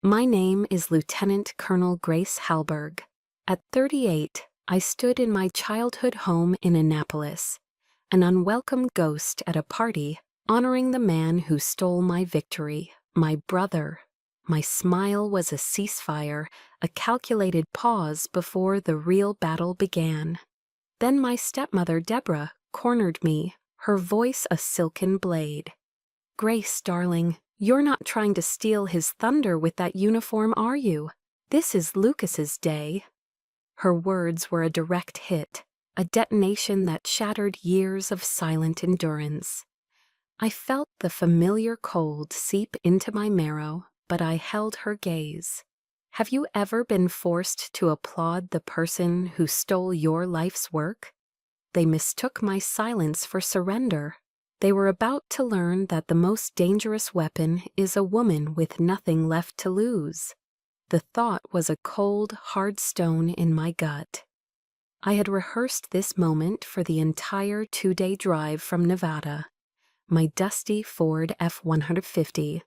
My name is Lieutenant Colonel Grace Halberg. At 38, I stood in my childhood home in Annapolis, an unwelcome ghost at a party, honoring the man who stole my victory, my brother. My smile was a ceasefire, a calculated pause before the real battle began. Then my stepmother, Deborah, cornered me, her voice a silken blade. "Grace, darling, you're not trying to steal his thunder with that uniform, are you? This is Lucas's day." Her words were a direct hit, a detonation that shattered years of silent endurance. I felt the familiar cold seep into my marrow, but I held her gaze. Have you ever been forced to applaud the person who stole your life's work? They mistook my silence for surrender. They were about to learn that the most dangerous weapon is a woman with nothing left to lose. The thought was a cold, hard stone in my gut. I had rehearsed this moment for the entire 2-day drive from Nevada. My dusty Ford F-150,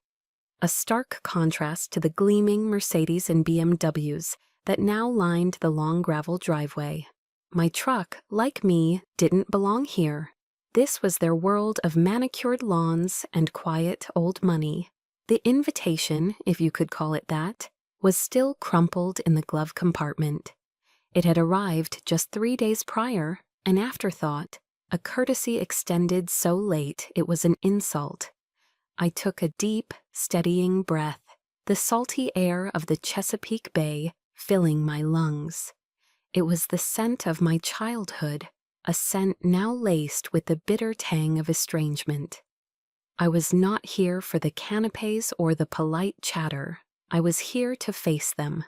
a stark contrast to the gleaming Mercedes and BMWs that now lined the long gravel driveway. My truck, like me, didn't belong here. This was their world of manicured lawns and quiet old money. The invitation, if you could call it that, was still crumpled in the glove compartment. It had arrived just 3 days prior, an afterthought, a courtesy extended so late it was an insult. I took a deep, steadying breath, the salty air of the Chesapeake Bay filling my lungs. It was the scent of my childhood, a scent now laced with the bitter tang of estrangement. I was not here for the canapes or the polite chatter. I was here to face them.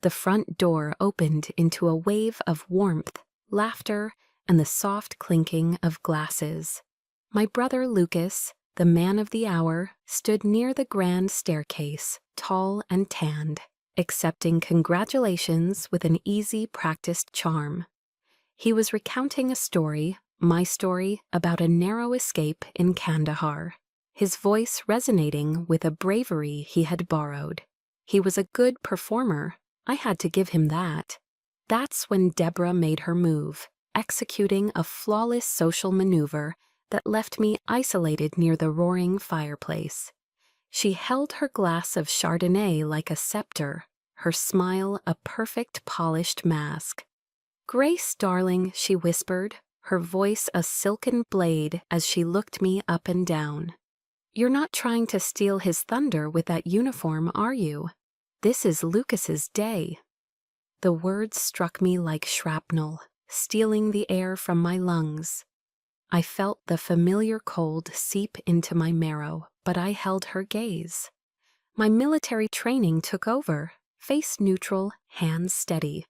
The front door opened into a wave of warmth, laughter, and the soft clinking of glasses. My brother Lucas, the man of the hour, stood near the grand staircase, tall and tanned, accepting congratulations with an easy, practiced charm. He was recounting a story, my story, about a narrow escape in Kandahar, his voice resonating with a bravery he had borrowed. He was a good performer. I had to give him that. That's when Deborah made her move, executing a flawless social maneuver that left me isolated near the roaring fireplace. She held her glass of Chardonnay like a scepter, her smile a perfect polished mask. "Grace, darling," she whispered, her voice a silken blade as she looked me up and down. "You're not trying to steal his thunder with that uniform, are you? This is Lucas's day." The words struck me like shrapnel, stealing the air from my lungs. I felt the familiar cold seep into my marrow, but I held her gaze. My military training took over, face neutral, hands steady.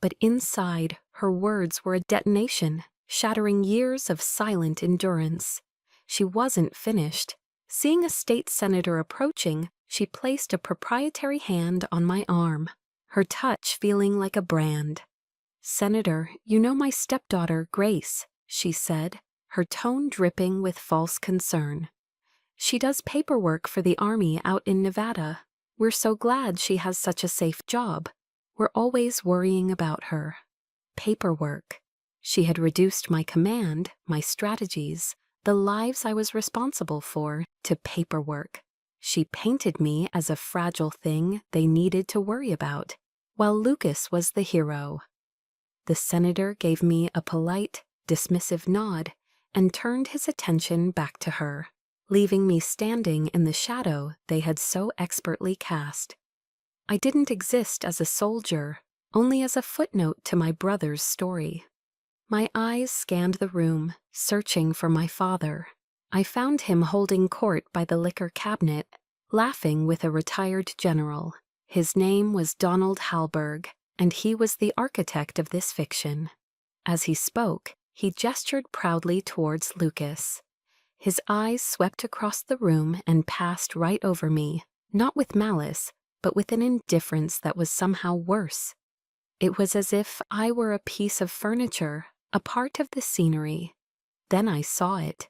But inside, her words were a detonation, shattering years of silent endurance. She wasn't finished. Seeing a state senator approaching, she placed a proprietary hand on my arm, her touch feeling like a brand. "Senator, you know my stepdaughter, Grace," she said, her tone dripping with false concern. "She does paperwork for the Army out in Nevada. We're so glad she has such a safe job. We're always worrying about her." Paperwork. She had reduced my command, my strategies, the lives I was responsible for, to paperwork. She painted me as a fragile thing they needed to worry about, while Lucas was the hero. The senator gave me a polite, dismissive nod and turned his attention back to her, leaving me standing in the shadow they had so expertly cast. I didn't exist as a soldier, only as a footnote to my brother's story. My eyes scanned the room, searching for my father. I found him holding court by the liquor cabinet, laughing with a retired general. His name was Donald Halberg, and he was the architect of this fiction. As he spoke, he gestured proudly towards Lucas. His eyes swept across the room and passed right over me, not with malice, but with an indifference that was somehow worse. It was as if I were a piece of furniture, a part of the scenery. Then I saw it.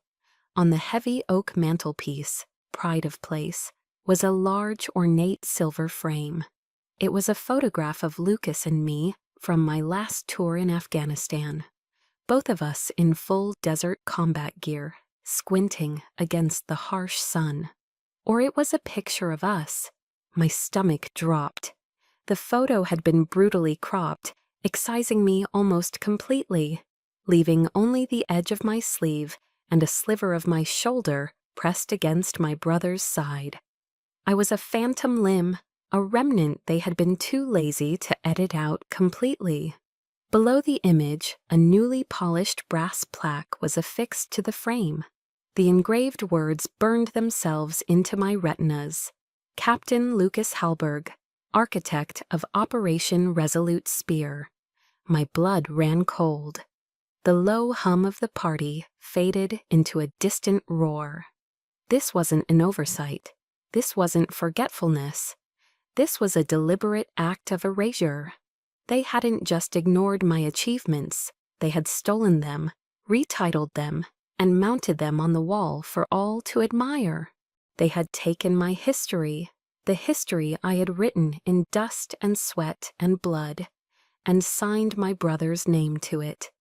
On the heavy oak mantelpiece, pride of place, was a large, ornate silver frame. It was a photograph of Lucas and me from my last tour in Afghanistan, both of us in full desert combat gear, squinting against the harsh sun. Or it was a picture of us. My stomach dropped. The photo had been brutally cropped, excising me almost completely, leaving only the edge of my sleeve and a sliver of my shoulder pressed against my brother's side. I was a phantom limb, a remnant they had been too lazy to edit out completely. Below the image, a newly polished brass plaque was affixed to the frame. The engraved words burned themselves into my retinas. Captain Lucas Halberg, architect of Operation Resolute Spear. My blood ran cold. The low hum of the party faded into a distant roar. This wasn't an oversight. This wasn't forgetfulness. This was a deliberate act of erasure. They hadn't just ignored my achievements. They had stolen them, retitled them, and mounted them on the wall for all to admire. They had taken my history, the history I had written in dust and sweat and blood, and signed my brother's name to it.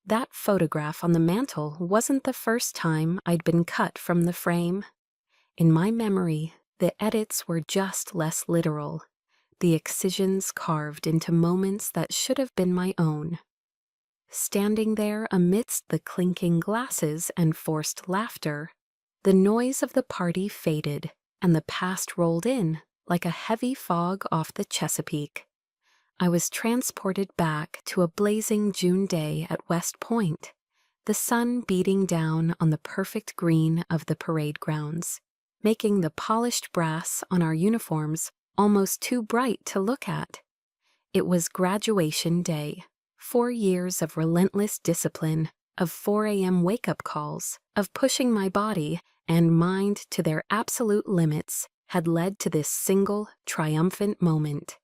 That photograph on the mantel wasn't the first time I'd been cut from the frame. In my memory, the edits were just less literal, the excisions carved into moments that should have been my own. Standing there amidst the clinking glasses and forced laughter, the noise of the party faded and the past rolled in like a heavy fog off the Chesapeake. I was transported back to a blazing June day at West Point, the sun beating down on the perfect green of the parade grounds, making the polished brass on our uniforms almost too bright to look at. It was graduation day. 4 years of relentless discipline, of 4 a.m. wake-up calls, of pushing my body and mind to their absolute limits had led to this single, triumphant moment.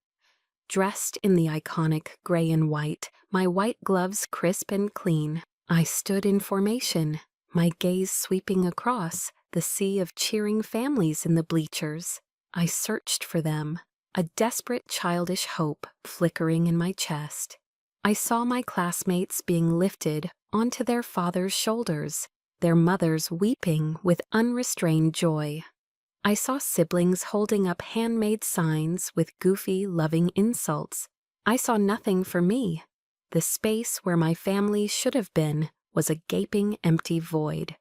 Dressed in the iconic gray and white, my white gloves crisp and clean, I stood in formation, my gaze sweeping across the sea of cheering families in the bleachers. I searched for them, a desperate childish hope flickering in my chest. I saw my classmates being lifted onto their fathers' shoulders, their mothers weeping with unrestrained joy. I saw siblings holding up handmade signs with goofy, loving insults. I saw nothing for me. The space where my family should have been was a gaping, empty void.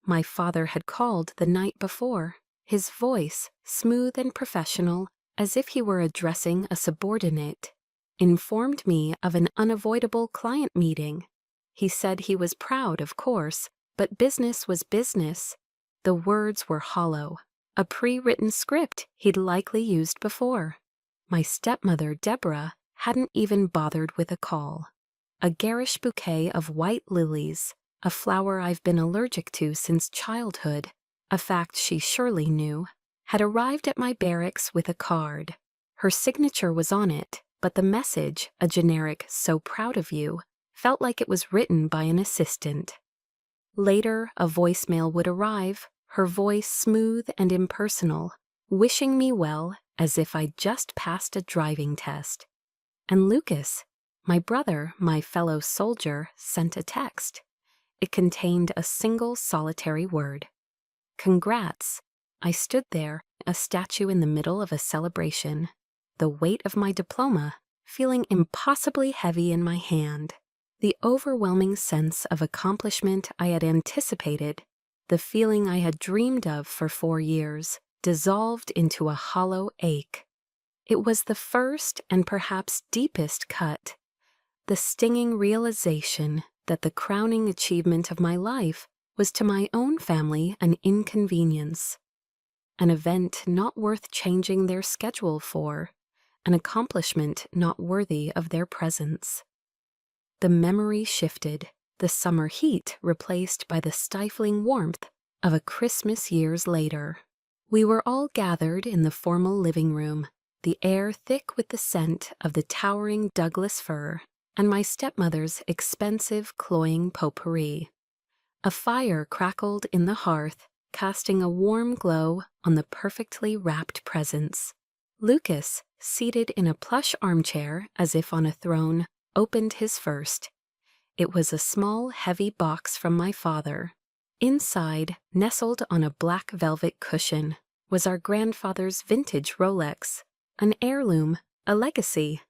My father had called the night before, his voice, smooth and professional, as if he were addressing a subordinate, informed me of an unavoidable client meeting. He said he was proud, of course, but business was business. The words were hollow, a pre-written script he'd likely used before. My stepmother, Deborah, hadn't even bothered with a call. A garish bouquet of white lilies, a flower I've been allergic to since childhood, a fact she surely knew, had arrived at my barracks with a card. Her signature was on it, but the message, a generic "so proud of you," felt like it was written by an assistant. Later, a voicemail would arrive, her voice smooth and impersonal, wishing me well as if I'd just passed a driving test. And Lucas, my brother, my fellow soldier, sent a text. It contained a single solitary word. Congrats. I stood there, a statue in the middle of a celebration, the weight of my diploma feeling impossibly heavy in my hand. The overwhelming sense of accomplishment I had anticipated, the feeling I had dreamed of for 4 years, dissolved into a hollow ache. It was the first and perhaps deepest cut, the stinging realization that the crowning achievement of my life was to my own family an inconvenience, an event not worth changing their schedule for, an accomplishment not worthy of their presence. The memory shifted, the summer heat replaced by the stifling warmth of a Christmas years later. We were all gathered in the formal living room, the air thick with the scent of the towering Douglas fir and my stepmother's expensive cloying potpourri. A fire crackled in the hearth, casting a warm glow on the perfectly wrapped presents. Lucas, seated in a plush armchair as if on a throne, opened his first. It was a small, heavy box from my father. Inside, nestled on a black velvet cushion, was our grandfather's vintage Rolex, an heirloom, a legacy.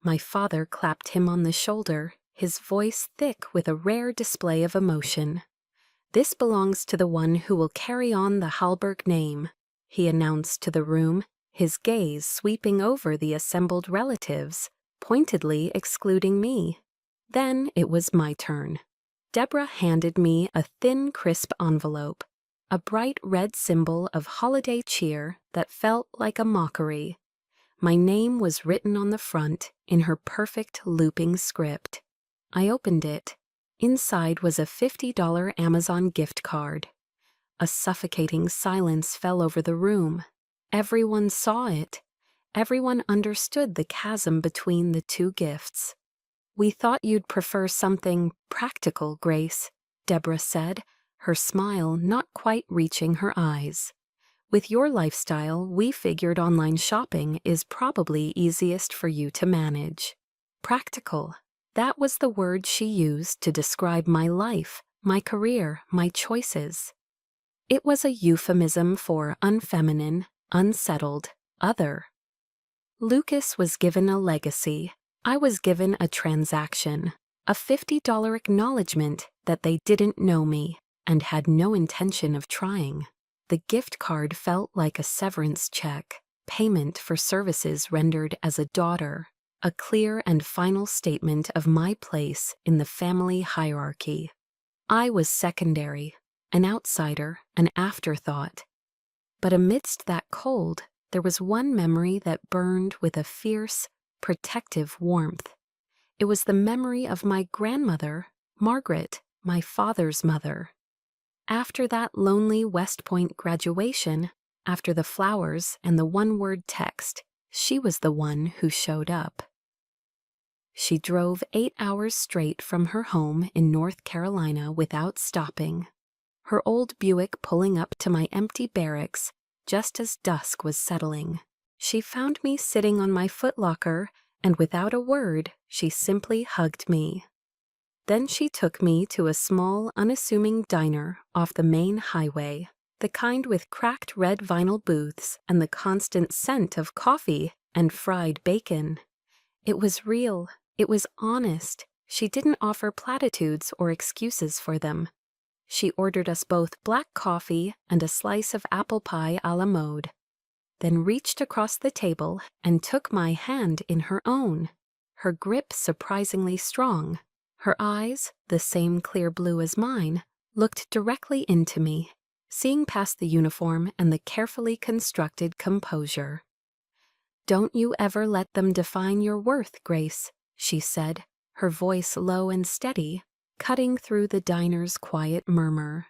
My father clapped him on the shoulder, his voice thick with a rare display of emotion. "This belongs to the one who will carry on the Halberg name," he announced to the room, his gaze sweeping over the assembled relatives, pointedly excluding me. Then it was my turn. Deborah handed me a thin, crisp envelope, a bright red symbol of holiday cheer that felt like a mockery. My name was written on the front in her perfect looping script. I opened it. Inside was a $50 Amazon gift card. A suffocating silence fell over the room. Everyone saw it. Everyone understood the chasm between the two gifts. "We thought you'd prefer something practical, Grace," Deborah said, her smile not quite reaching her eyes. "With your lifestyle, we figured online shopping is probably easiest for you to manage." Practical. That was the word she used to describe my life, my career, my choices. It was a euphemism for unfeminine, unsettled, other. Lucas was given a legacy. I was given a transaction, a $50 acknowledgement that they didn't know me and had no intention of trying. The gift card felt like a severance check, payment for services rendered as a daughter, a clear and final statement of my place in the family hierarchy. I was secondary, an outsider, an afterthought. But amidst that cold, there was one memory that burned with a fierce, protective warmth. It was the memory of my grandmother, Margaret, my father's mother. After that lonely West Point graduation, after the flowers and the one-word text, she was the one who showed up. She drove 8 hours straight from her home in North Carolina without stopping, her old Buick pulling up to my empty barracks just as dusk was settling. She found me sitting on my footlocker, and without a word, she simply hugged me. Then she took me to a small, unassuming diner off the main highway, the kind with cracked red vinyl booths and the constant scent of coffee and fried bacon. It was real. It was honest. She didn't offer platitudes or excuses for them. She ordered us both black coffee and a slice of apple pie a la mode, then reached across the table and took my hand in her own, her grip surprisingly strong. Her eyes, the same clear blue as mine, looked directly into me, seeing past the uniform and the carefully constructed composure. "Don't you ever let them define your worth, Grace," she said, her voice low and steady, cutting through the diner's quiet murmur.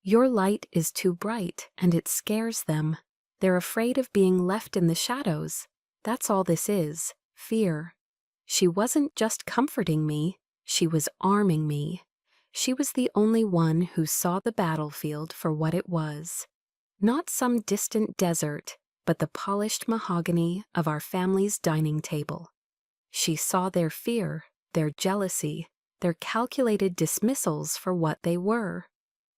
"Your light is too bright, and it scares them. They're afraid of being left in the shadows. That's all this is, fear." She wasn't just comforting me, she was arming me. She was the only one who saw the battlefield for what it was. Not some distant desert, but the polished mahogany of our family's dining table. She saw their fear, their jealousy, their calculated dismissals for what they were.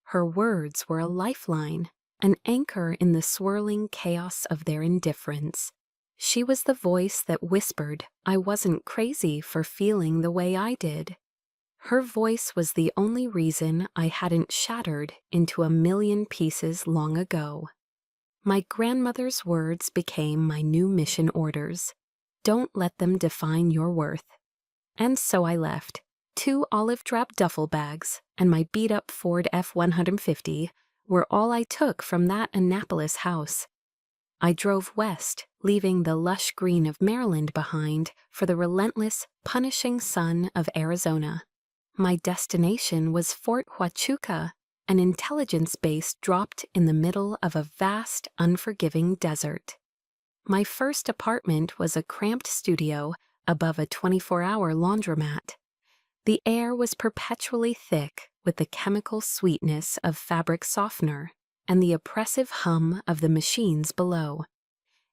Her words were a lifeline, an anchor in the swirling chaos of their indifference. She was the voice that whispered I wasn't crazy for feeling the way I did. Her voice was the only reason I hadn't shattered into a million pieces long ago. My grandmother's words became my new mission orders. Don't let them define your worth. And so I left. 2 olive-drab duffel bags and my beat-up Ford F-150 were all I took from that Annapolis house. I drove west, leaving the lush green of Maryland behind for the relentless, punishing sun of Arizona. My destination was Fort Huachuca, an intelligence base dropped in the middle of a vast, unforgiving desert. My first apartment was a cramped studio above a 24-hour laundromat. The air was perpetually thick with the chemical sweetness of fabric softener, and the oppressive hum of the machines below.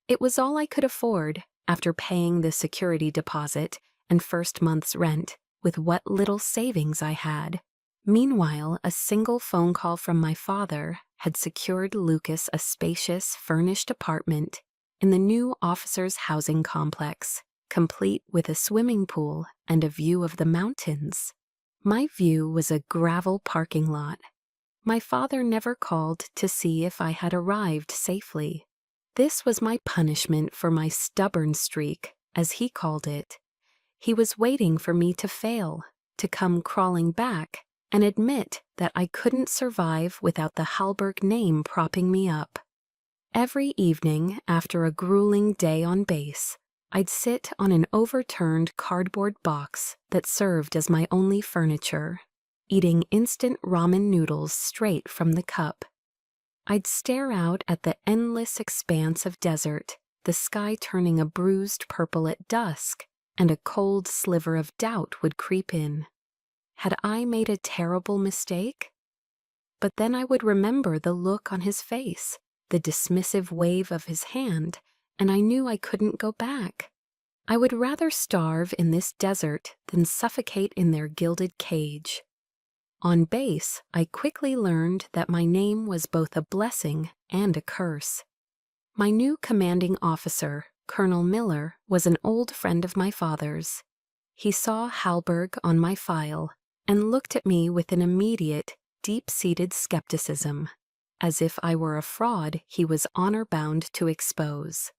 It was all I could afford after paying the security deposit and first month's rent with what little savings I had. Meanwhile, a single phone call from my father had secured Lucas a spacious, furnished apartment in the new officers' housing complex, complete with a swimming pool and a view of the mountains. My view was a gravel parking lot. My father never called to see if I had arrived safely. This was my punishment for my stubborn streak, as he called it. He was waiting for me to fail, to come crawling back, and admit that I couldn't survive without the Halberg name propping me up. Every evening, after a grueling day on base, I'd sit on an overturned cardboard box that served as my only furniture, eating instant ramen noodles straight from the cup. I'd stare out at the endless expanse of desert, the sky turning a bruised purple at dusk, and a cold sliver of doubt would creep in. Had I made a terrible mistake? But then I would remember the look on his face, the dismissive wave of his hand, and I knew I couldn't go back. I would rather starve in this desert than suffocate in their gilded cage. On base, I quickly learned that my name was both a blessing and a curse. My new commanding officer, Colonel Miller, was an old friend of my father's. He saw Halberg on my file and looked at me with an immediate, deep-seated skepticism, as if I were a fraud he was honor-bound to expose.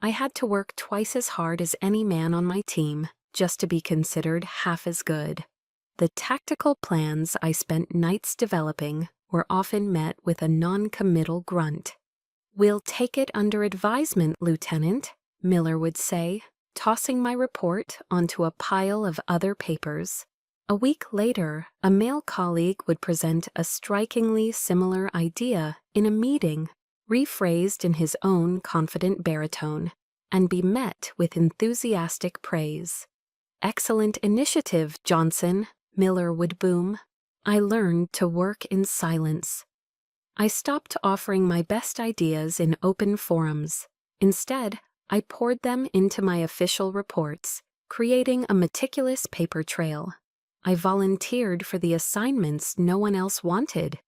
I had to work twice as hard as any man on my team just to be considered half as good. The tactical plans I spent nights developing were often met with a non-committal grunt. "We'll take it under advisement, Lieutenant," Miller would say, tossing my report onto a pile of other papers. A week later, a male colleague would present a strikingly similar idea in a meeting, rephrased in his own confident baritone, and be met with enthusiastic praise. "Excellent initiative, Johnson," Miller would boom. I learned to work in silence. I stopped offering my best ideas in open forums. Instead, I poured them into my official reports, creating a meticulous paper trail. I volunteered for the assignments no one else wanted.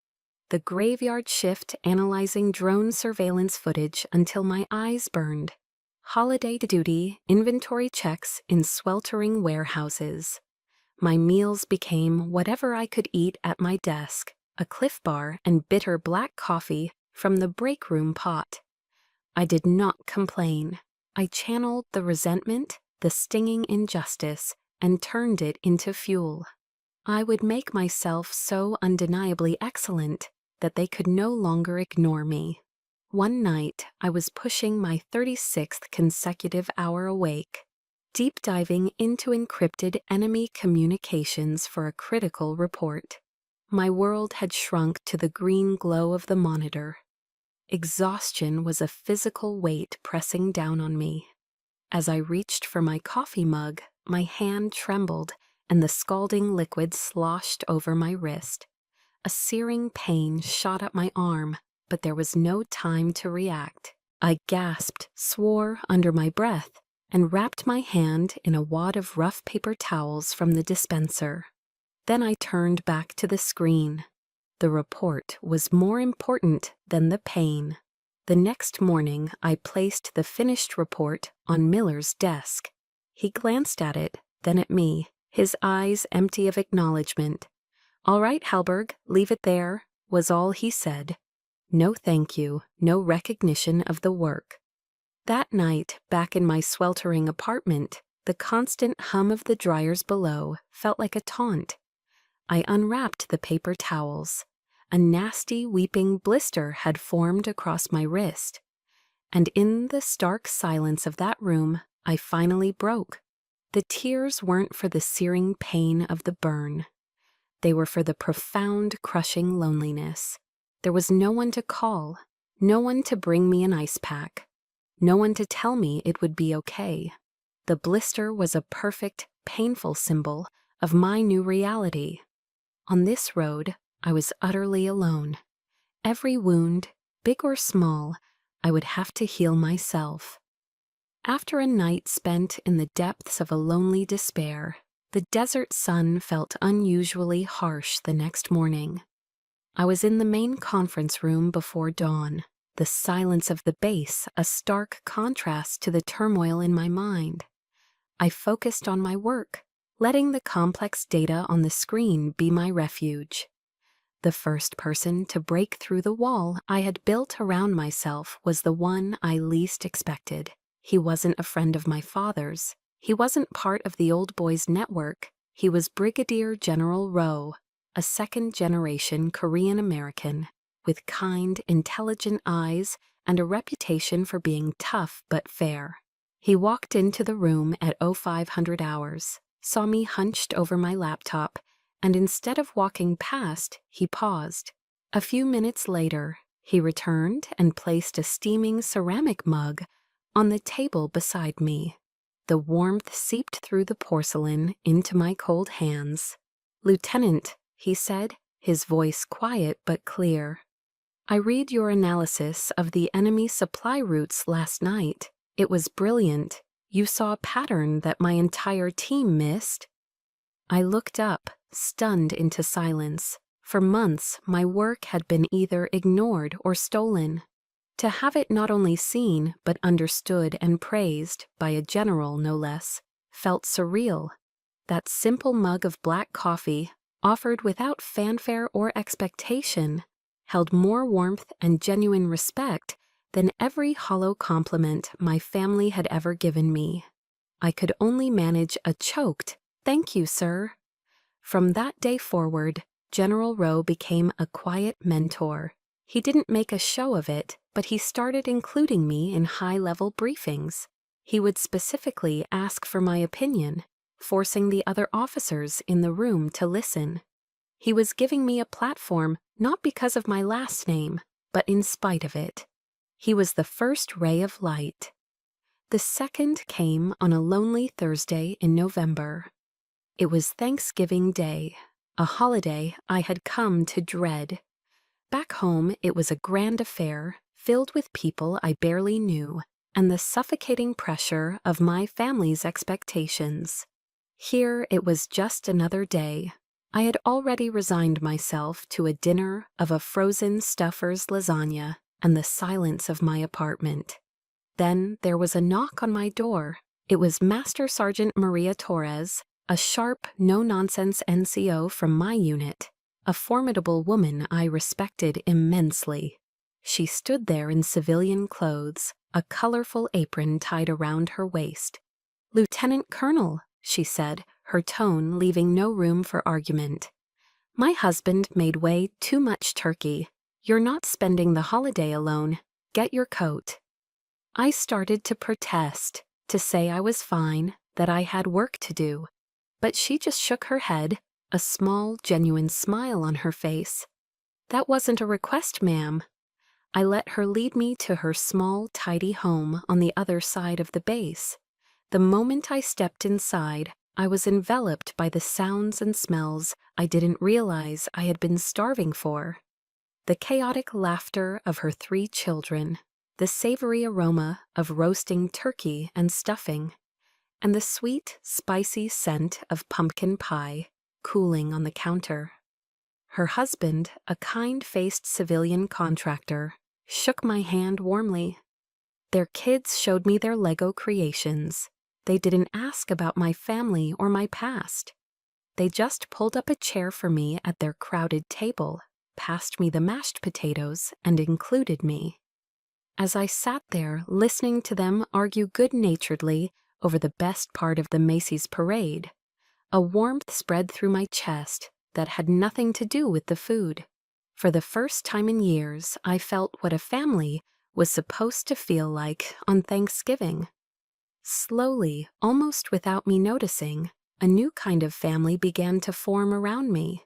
The graveyard shift analyzing drone surveillance footage until my eyes burned. Holiday duty inventory checks in sweltering warehouses. My meals became whatever I could eat at my desk, a Cliff Bar and bitter black coffee from the break room pot. I did not complain. I channeled the resentment, the stinging injustice, and turned it into fuel. I would make myself so undeniably excellent that they could no longer ignore me. One night, I was pushing my 36th consecutive hour awake, deep diving into encrypted enemy communications for a critical report. My world had shrunk to the green glow of the monitor. Exhaustion was a physical weight pressing down on me. As I reached for my coffee mug, my hand trembled and the scalding liquid sloshed over my wrist. A searing pain shot up my arm, but there was no time to react. I gasped, swore under my breath, and wrapped my hand in a wad of rough paper towels from the dispenser. Then I turned back to the screen. The report was more important than the pain. The next morning, I placed the finished report on Miller's desk. He glanced at it, then at me, his eyes empty of acknowledgement. "All right, Halberg, leave it there," was all he said. No thank you, no recognition of the work. That night, back in my sweltering apartment, the constant hum of the dryers below felt like a taunt. I unwrapped the paper towels. A nasty weeping blister had formed across my wrist. And in the stark silence of that room, I finally broke. The tears weren't for the searing pain of the burn. They were for the profound, crushing loneliness. There was no one to call, no one to bring me an ice pack, no one to tell me it would be okay. The blister was a perfect, painful symbol of my new reality. On this road, I was utterly alone. Every wound, big or small, I would have to heal myself. After a night spent in the depths of a lonely despair, the desert sun felt unusually harsh the next morning. I was in the main conference room before dawn, the silence of the base a stark contrast to the turmoil in my mind. I focused on my work, letting the complex data on the screen be my refuge. The first person to break through the wall I had built around myself was the one I least expected. He wasn't a friend of my father's. He wasn't part of the old boys network. He was Brigadier General Rowe, a second-generation Korean American, with kind, intelligent eyes and a reputation for being tough but fair. He walked into the room at 0500 hours, saw me hunched over my laptop, and instead of walking past, he paused. A few minutes later, he returned and placed a steaming ceramic mug on the table beside me. The warmth seeped through the porcelain into my cold hands. "Lieutenant," he said, his voice quiet but clear. "I read your analysis of the enemy supply routes last night. It was brilliant. You saw a pattern that my entire team missed." I looked up, stunned into silence. For months, my work had been either ignored or stolen. To have it not only seen, but understood and praised, by a general no less, felt surreal. That simple mug of black coffee, offered without fanfare or expectation, held more warmth and genuine respect than every hollow compliment my family had ever given me. I could only manage a choked, "Thank you, sir." From that day forward, General Rowe became a quiet mentor. He didn't make a show of it, but he started including me in high-level briefings. He would specifically ask for my opinion, forcing the other officers in the room to listen. He was giving me a platform not because of my last name, but in spite of it. He was the first ray of light. The second came on a lonely Thursday in November. It was Thanksgiving Day, a holiday I had come to dread. Back home, it was a grand affair, filled with people I barely knew, and the suffocating pressure of my family's expectations. Here, it was just another day. I had already resigned myself to a dinner of a frozen stuffer's lasagna and the silence of my apartment. Then there was a knock on my door. It was Master Sergeant Maria Torres, a sharp, no-nonsense NCO from my unit, a formidable woman I respected immensely. She stood there in civilian clothes, a colorful apron tied around her waist. "Lieutenant Colonel," she said, her tone leaving no room for argument. "My husband made way too much turkey. You're not spending the holiday alone. Get your coat." I started to protest, to say I was fine, that I had work to do. But she just shook her head, a small, genuine smile on her face. "That wasn't a request, ma'am." I let her lead me to her small, tidy home on the other side of the base. The moment I stepped inside, I was enveloped by the sounds and smells I didn't realize I had been starving for. The chaotic laughter of her 3 children, the savory aroma of roasting turkey and stuffing, and the sweet, spicy scent of pumpkin pie cooling on the counter. Her husband, a kind-faced civilian contractor, shook my hand warmly. Their kids showed me their Lego creations. They didn't ask about my family or my past. They just pulled up a chair for me at their crowded table, passed me the mashed potatoes, and included me. As I sat there listening to them argue good-naturedly over the best part of the Macy's parade, a warmth spread through my chest that had nothing to do with the food. For the first time in years, I felt what a family was supposed to feel like on Thanksgiving. Slowly, almost without me noticing, a new kind of family began to form around me.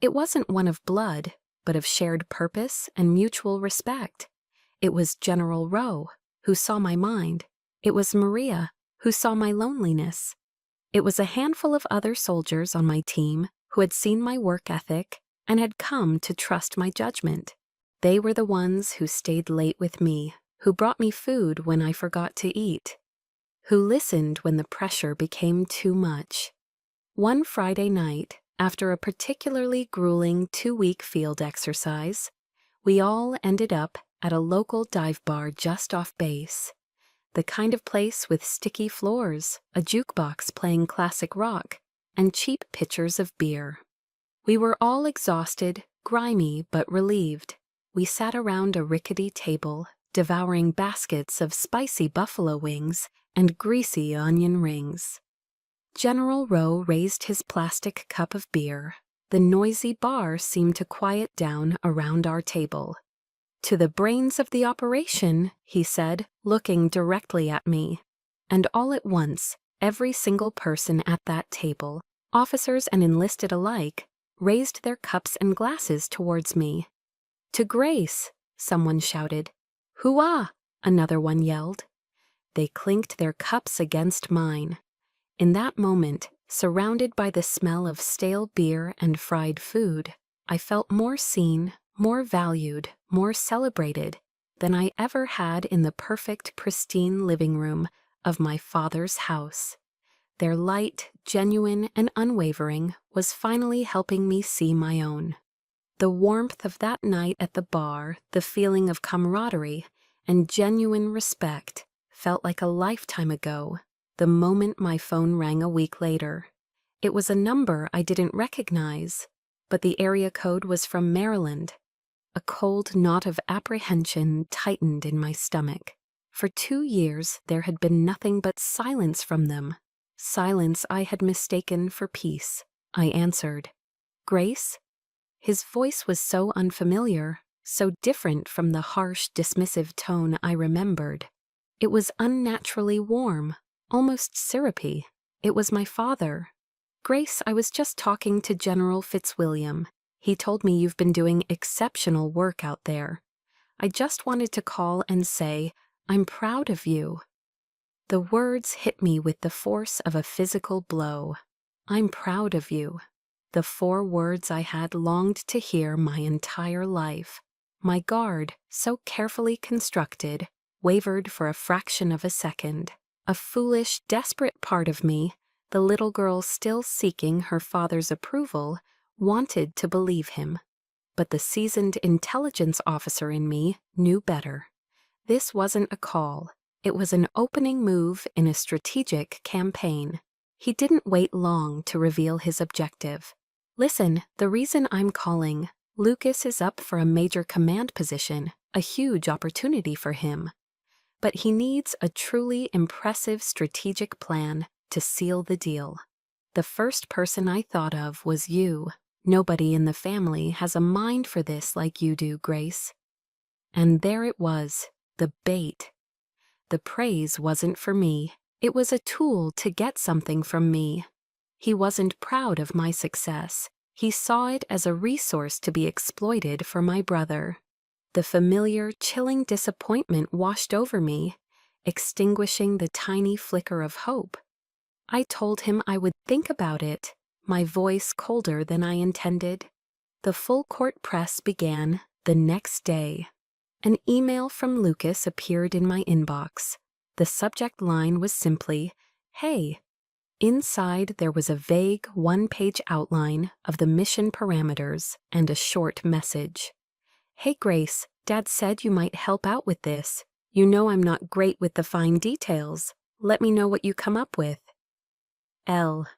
It wasn't one of blood, but of shared purpose and mutual respect. It was General Rowe, who saw my mind. It was Maria, who saw my loneliness. It was a handful of other soldiers on my team who had seen my work ethic and had come to trust my judgment. They were the ones who stayed late with me, who brought me food when I forgot to eat, who listened when the pressure became too much. One Friday night, after a particularly grueling 2-week field exercise, we all ended up at a local dive bar just off base. The kind of place with sticky floors, a jukebox playing classic rock, and cheap pitchers of beer. We were all exhausted, grimy but relieved. We sat around a rickety table, devouring baskets of spicy buffalo wings and greasy onion rings. General Rowe raised his plastic cup of beer. The noisy bar seemed to quiet down around our table. "To the brains of the operation," he said, looking directly at me. And all at once, every single person at that table, officers and enlisted alike, raised their cups and glasses towards me. "To Grace," someone shouted. "Hooah!" another one yelled. They clinked their cups against mine. In that moment, surrounded by the smell of stale beer and fried food, I felt more seen, more valued, more celebrated than I ever had in the perfect, pristine living room of my father's house. Their light, genuine, and unwavering was finally helping me see my own. The warmth of that night at the bar, the feeling of camaraderie, and genuine respect felt like a lifetime ago, the moment my phone rang a week later. It was a number I didn't recognize, but the area code was from Maryland. A cold knot of apprehension tightened in my stomach. For 2 years there had been nothing but silence from them. Silence I had mistaken for peace. I answered. "Grace?" His voice was so unfamiliar, so different from the harsh, dismissive tone I remembered. It was unnaturally warm, almost syrupy. It was my father. "Grace, I was just talking to General Fitzwilliam. He told me you've been doing exceptional work out there. I just wanted to call and say, I'm proud of you." The words hit me with the force of a physical blow. "I'm proud of you." The 4 words I had longed to hear my entire life. My guard, so carefully constructed, wavered for a fraction of a second. A foolish, desperate part of me, the little girl still seeking her father's approval, wanted to believe him. But the seasoned intelligence officer in me knew better. This wasn't a call. It was an opening move in a strategic campaign. He didn't wait long to reveal his objective. "Listen, the reason I'm calling, Lucas is up for a major command position, a huge opportunity for him. But he needs a truly impressive strategic plan to seal the deal. The first person I thought of was you. Nobody in the family has a mind for this like you do, Grace." And there it was, the bait. The praise wasn't for me. It was a tool to get something from me. He wasn't proud of my success. He saw it as a resource to be exploited for my brother. The familiar, chilling disappointment washed over me, extinguishing the tiny flicker of hope. I told him I would think about it, my voice colder than I intended. The full court press began the next day. An email from Lucas appeared in my inbox. The subject line was simply, "Hey." Inside there was a vague 1-page outline of the mission parameters and a short message. "Hey Grace, Dad said you might help out with this. You know I'm not great with the fine details. Let me know what you come up with." L.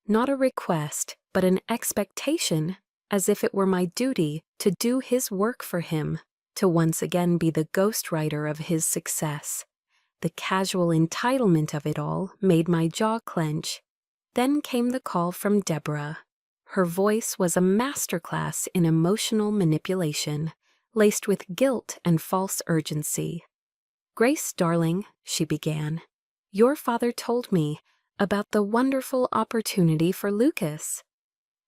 Not a request, but an expectation, as if it were my duty to do his work for him, to once again be the ghostwriter of his success. The casual entitlement of it all made my jaw clench. Then came the call from Deborah. Her voice was a masterclass in emotional manipulation, laced with guilt and false urgency. "Grace, darling," she began, "your father told me about the wonderful opportunity for Lucas.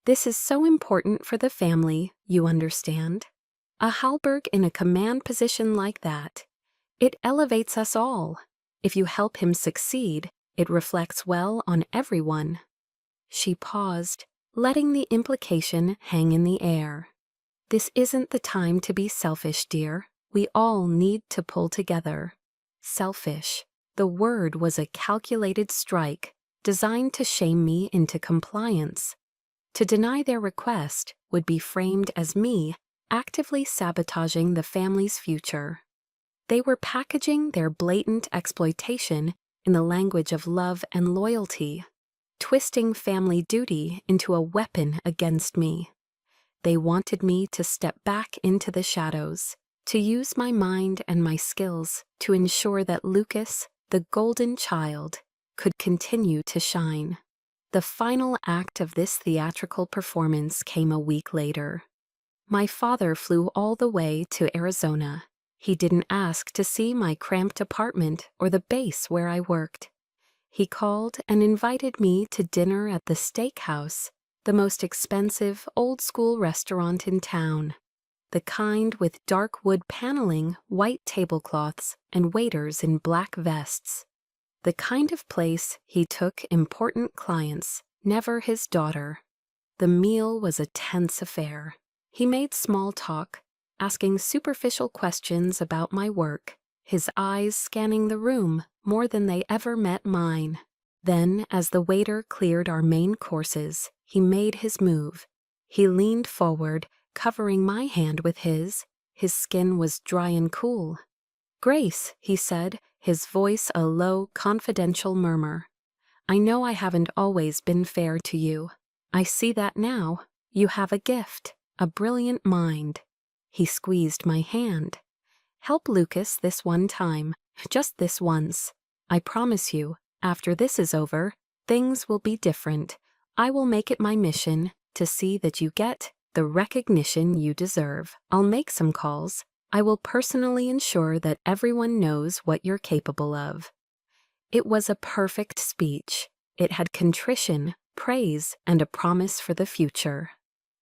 This is so important for the family, you understand. A Halberg in a command position like that. It elevates us all. If you help him succeed, it reflects well on everyone." She paused, letting the implication hang in the air. This isn't the time to be selfish, dear. We all need to pull together. Selfish. The word was a calculated strike, designed to shame me into compliance. To deny their request would be framed as me actively sabotaging the family's future. They were packaging their blatant exploitation in the language of love and loyalty, twisting family duty into a weapon against me. They wanted me to step back into the shadows, to use my mind and my skills to ensure that Lucas, the golden child, could continue to shine. The final act of this theatrical performance came a week later. My father flew all the way to Arizona. He didn't ask to see my cramped apartment or the base where I worked. He called and invited me to dinner at the steakhouse, the most expensive old-school restaurant in town. The kind with dark wood paneling, white tablecloths, and waiters in black vests. The kind of place he took important clients, never his daughter. The meal was a tense affair. He made small talk, asking superficial questions about my work, his eyes scanning the room more than they ever met mine. Then, as the waiter cleared our main courses, he made his move. He leaned forward, covering my hand with his. His skin was dry and cool. "Grace," he said, his voice a low, confidential murmur. "I know I haven't always been fair to you. I see that now. You have a gift, a brilliant mind." He squeezed my hand. "Help Lucas this one time, just this once. I promise you, after this is over, things will be different. I will make it my mission to see that you get the recognition you deserve. I'll make some calls. I will personally ensure that everyone knows what you're capable of." It was a perfect speech. It had contrition, praise, and a promise for the future.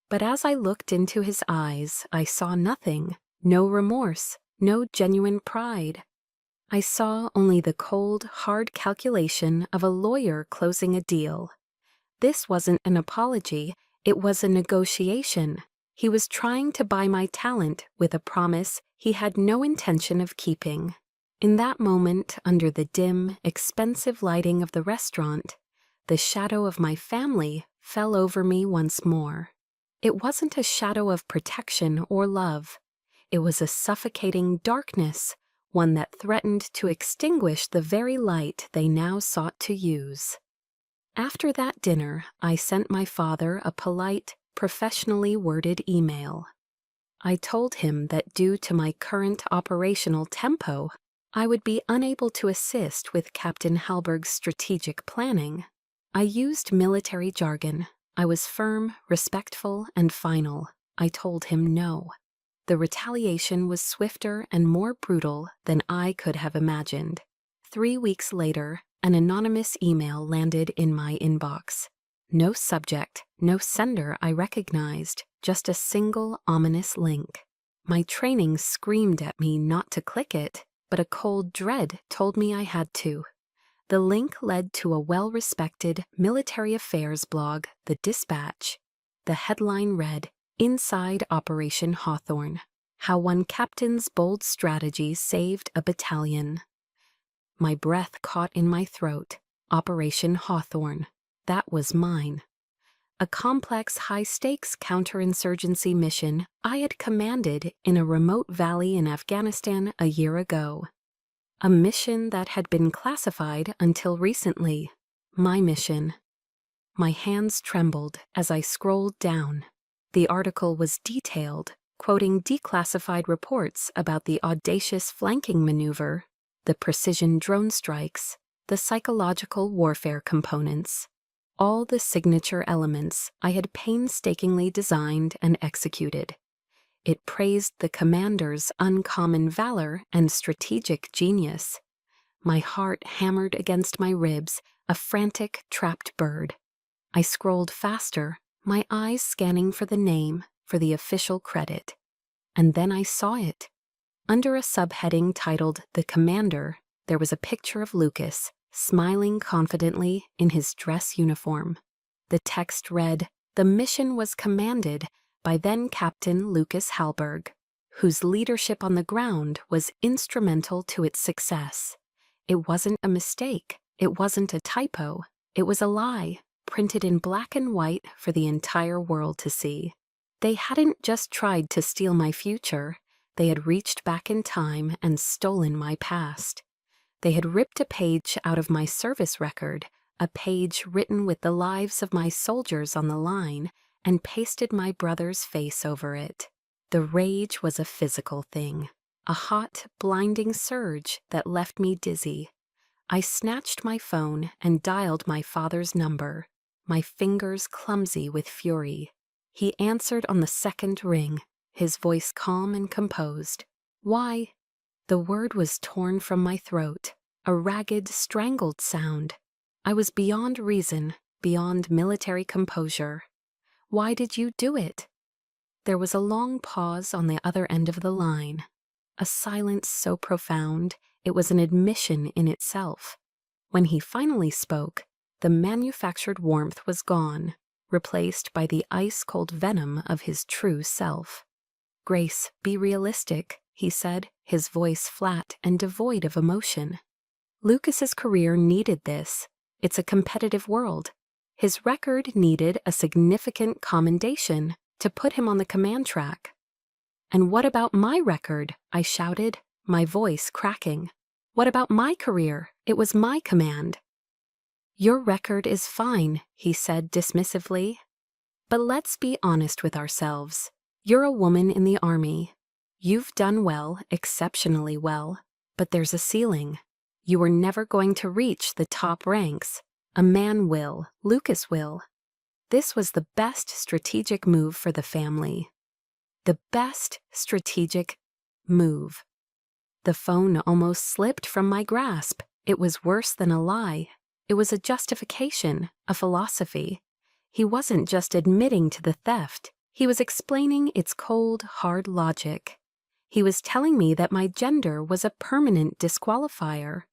But as I looked into his eyes, I saw nothing, no remorse, no genuine pride. I saw only the cold, hard calculation of a lawyer closing a deal. This wasn't an apology, it was a negotiation. He was trying to buy my talent with a promise he had no intention of keeping. In that moment, under the dim, expensive lighting of the restaurant, the shadow of my family fell over me once more. It wasn't a shadow of protection or love. It was a suffocating darkness, one that threatened to extinguish the very light they now sought to use. After that dinner, I sent my father a polite, professionally worded email. I told him that due to my current operational tempo, I would be unable to assist with Captain Halberg's strategic planning. I used military jargon. I was firm, respectful, and final. I told him no. The retaliation was swifter and more brutal than I could have imagined. 3 weeks later, an anonymous email landed in my inbox. No subject, no sender I recognized, just a single ominous link. My training screamed at me not to click it, but a cold dread told me I had to. The link led to a well-respected military affairs blog, The Dispatch. The headline read, "Inside Operation Hawthorne: How One Captain's Bold Strategy Saved a Battalion." My breath caught in my throat. Operation Hawthorne. That was mine. A complex, high-stakes counterinsurgency mission I had commanded in a remote valley in Afghanistan a year ago. A mission that had been classified until recently. My mission. My hands trembled as I scrolled down. The article was detailed, quoting declassified reports about the audacious flanking maneuver, the precision drone strikes, the psychological warfare components. All the signature elements I had painstakingly designed and executed. It praised the commander's uncommon valor and strategic genius. My heart hammered against my ribs, a frantic, trapped bird. I scrolled faster, my eyes scanning for the name, for the official credit. And then I saw it. Under a subheading titled "The Commander," there was a picture of Lucas, smiling confidently in his dress uniform. The text read, "The mission was commanded by then Captain Lucas Halberg, whose leadership on the ground was instrumental to its success. It wasn't a mistake. It wasn't a typo. It was a lie, printed in black and white for the entire world to see. They hadn't just tried to steal my future. They had reached back in time and stolen my past. They had ripped a page out of my service record, a page written with the lives of my soldiers on the line, and pasted my brother's face over it. The rage was a physical thing, a hot, blinding surge that left me dizzy. I snatched my phone and dialed my father's number, my fingers clumsy with fury. He answered on the second ring, his voice calm and composed. "Why?" The word was torn from my throat, a ragged, strangled sound. I was beyond reason, beyond military composure. "Why did you do it?" There was a long pause on the other end of the line, a silence so profound it was an admission in itself. When he finally spoke, the manufactured warmth was gone, replaced by the ice-cold venom of his true self. "Grace, be realistic," he said, his voice flat and devoid of emotion. Lucas's career needed this. It's a competitive world. His record needed a significant commendation to put him on the command track. "And what about my record?" I shouted, my voice cracking. "What about my career? It was my command." "Your record is fine," he said dismissively. "But let's be honest with ourselves. You're a woman in the Army. You've done well, exceptionally well, but there's a ceiling. You were never going to reach the top ranks. A man will, Lucas will." This was the best strategic move for the family. The best strategic move. The phone almost slipped from my grasp. It was worse than a lie. It was a justification, a philosophy. He wasn't just admitting to the theft. He was explaining its cold, hard logic. He was telling me that my gender was a permanent disqualifier,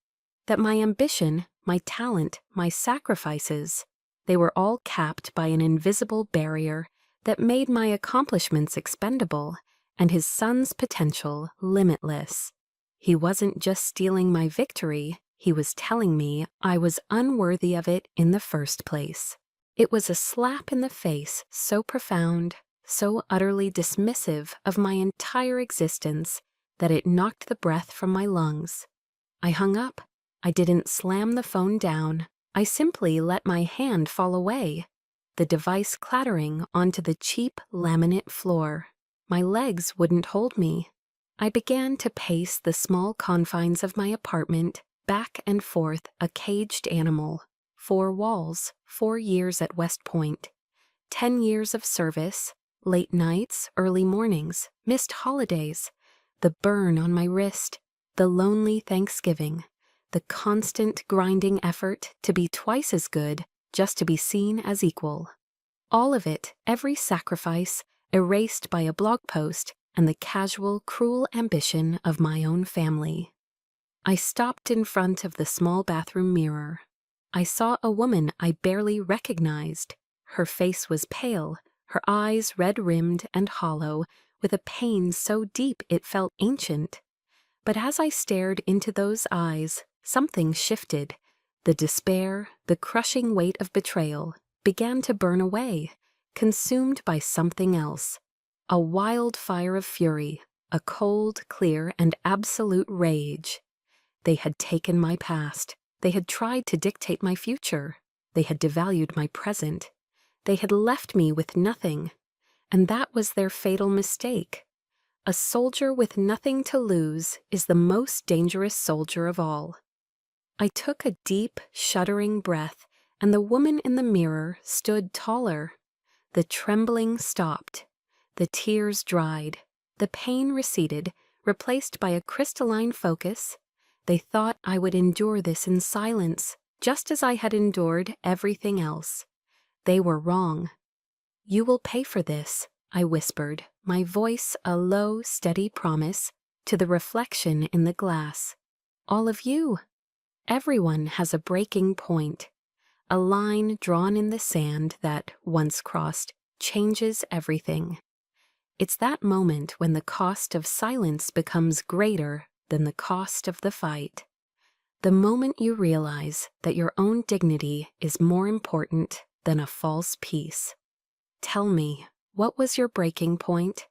that my ambition, my talent, my sacrifices, they were all capped by an invisible barrier that made my accomplishments expendable and his son's potential limitless. He wasn't just stealing my victory, he was telling me I was unworthy of it in the first place. It was a slap in the face so profound, so utterly dismissive of my entire existence that it knocked the breath from my lungs. I hung up. I didn't slam the phone down. I simply let my hand fall away, the device clattering onto the cheap laminate floor. My legs wouldn't hold me. I began to pace the small confines of my apartment, back and forth, a caged animal. 4 walls, 4 years at West Point, 10 years of service, late nights, early mornings, missed holidays, the burn on my wrist, the lonely Thanksgiving, the constant grinding effort to be twice as good just to be seen as equal. All of it, every sacrifice, erased by a blog post and the casual, cruel ambition of my own family. I stopped in front of the small bathroom mirror. I saw a woman I barely recognized. Her face was pale, her eyes red-rimmed and hollow, with a pain so deep it felt ancient. But as I stared into those eyes, something shifted. The despair, the crushing weight of betrayal, began to burn away, consumed by something else. A wildfire of fury, a cold, clear, and absolute rage. They had taken my past. They had tried to dictate my future. They had devalued my present. They had left me with nothing. And that was their fatal mistake. A soldier with nothing to lose is the most dangerous soldier of all. I took a deep, shuddering breath, and the woman in the mirror stood taller. The trembling stopped. The tears dried. The pain receded, replaced by a crystalline focus. They thought I would endure this in silence, just as I had endured everything else. They were wrong. "You will pay for this," I whispered, my voice a low, steady promise to the reflection in the glass. "All of you. Everyone has a breaking point, a line drawn in the sand that, once crossed, changes everything." It's that moment when the cost of silence becomes greater than the cost of the fight. The moment you realize that your own dignity is more important than a false peace. Tell me, what was your breaking point?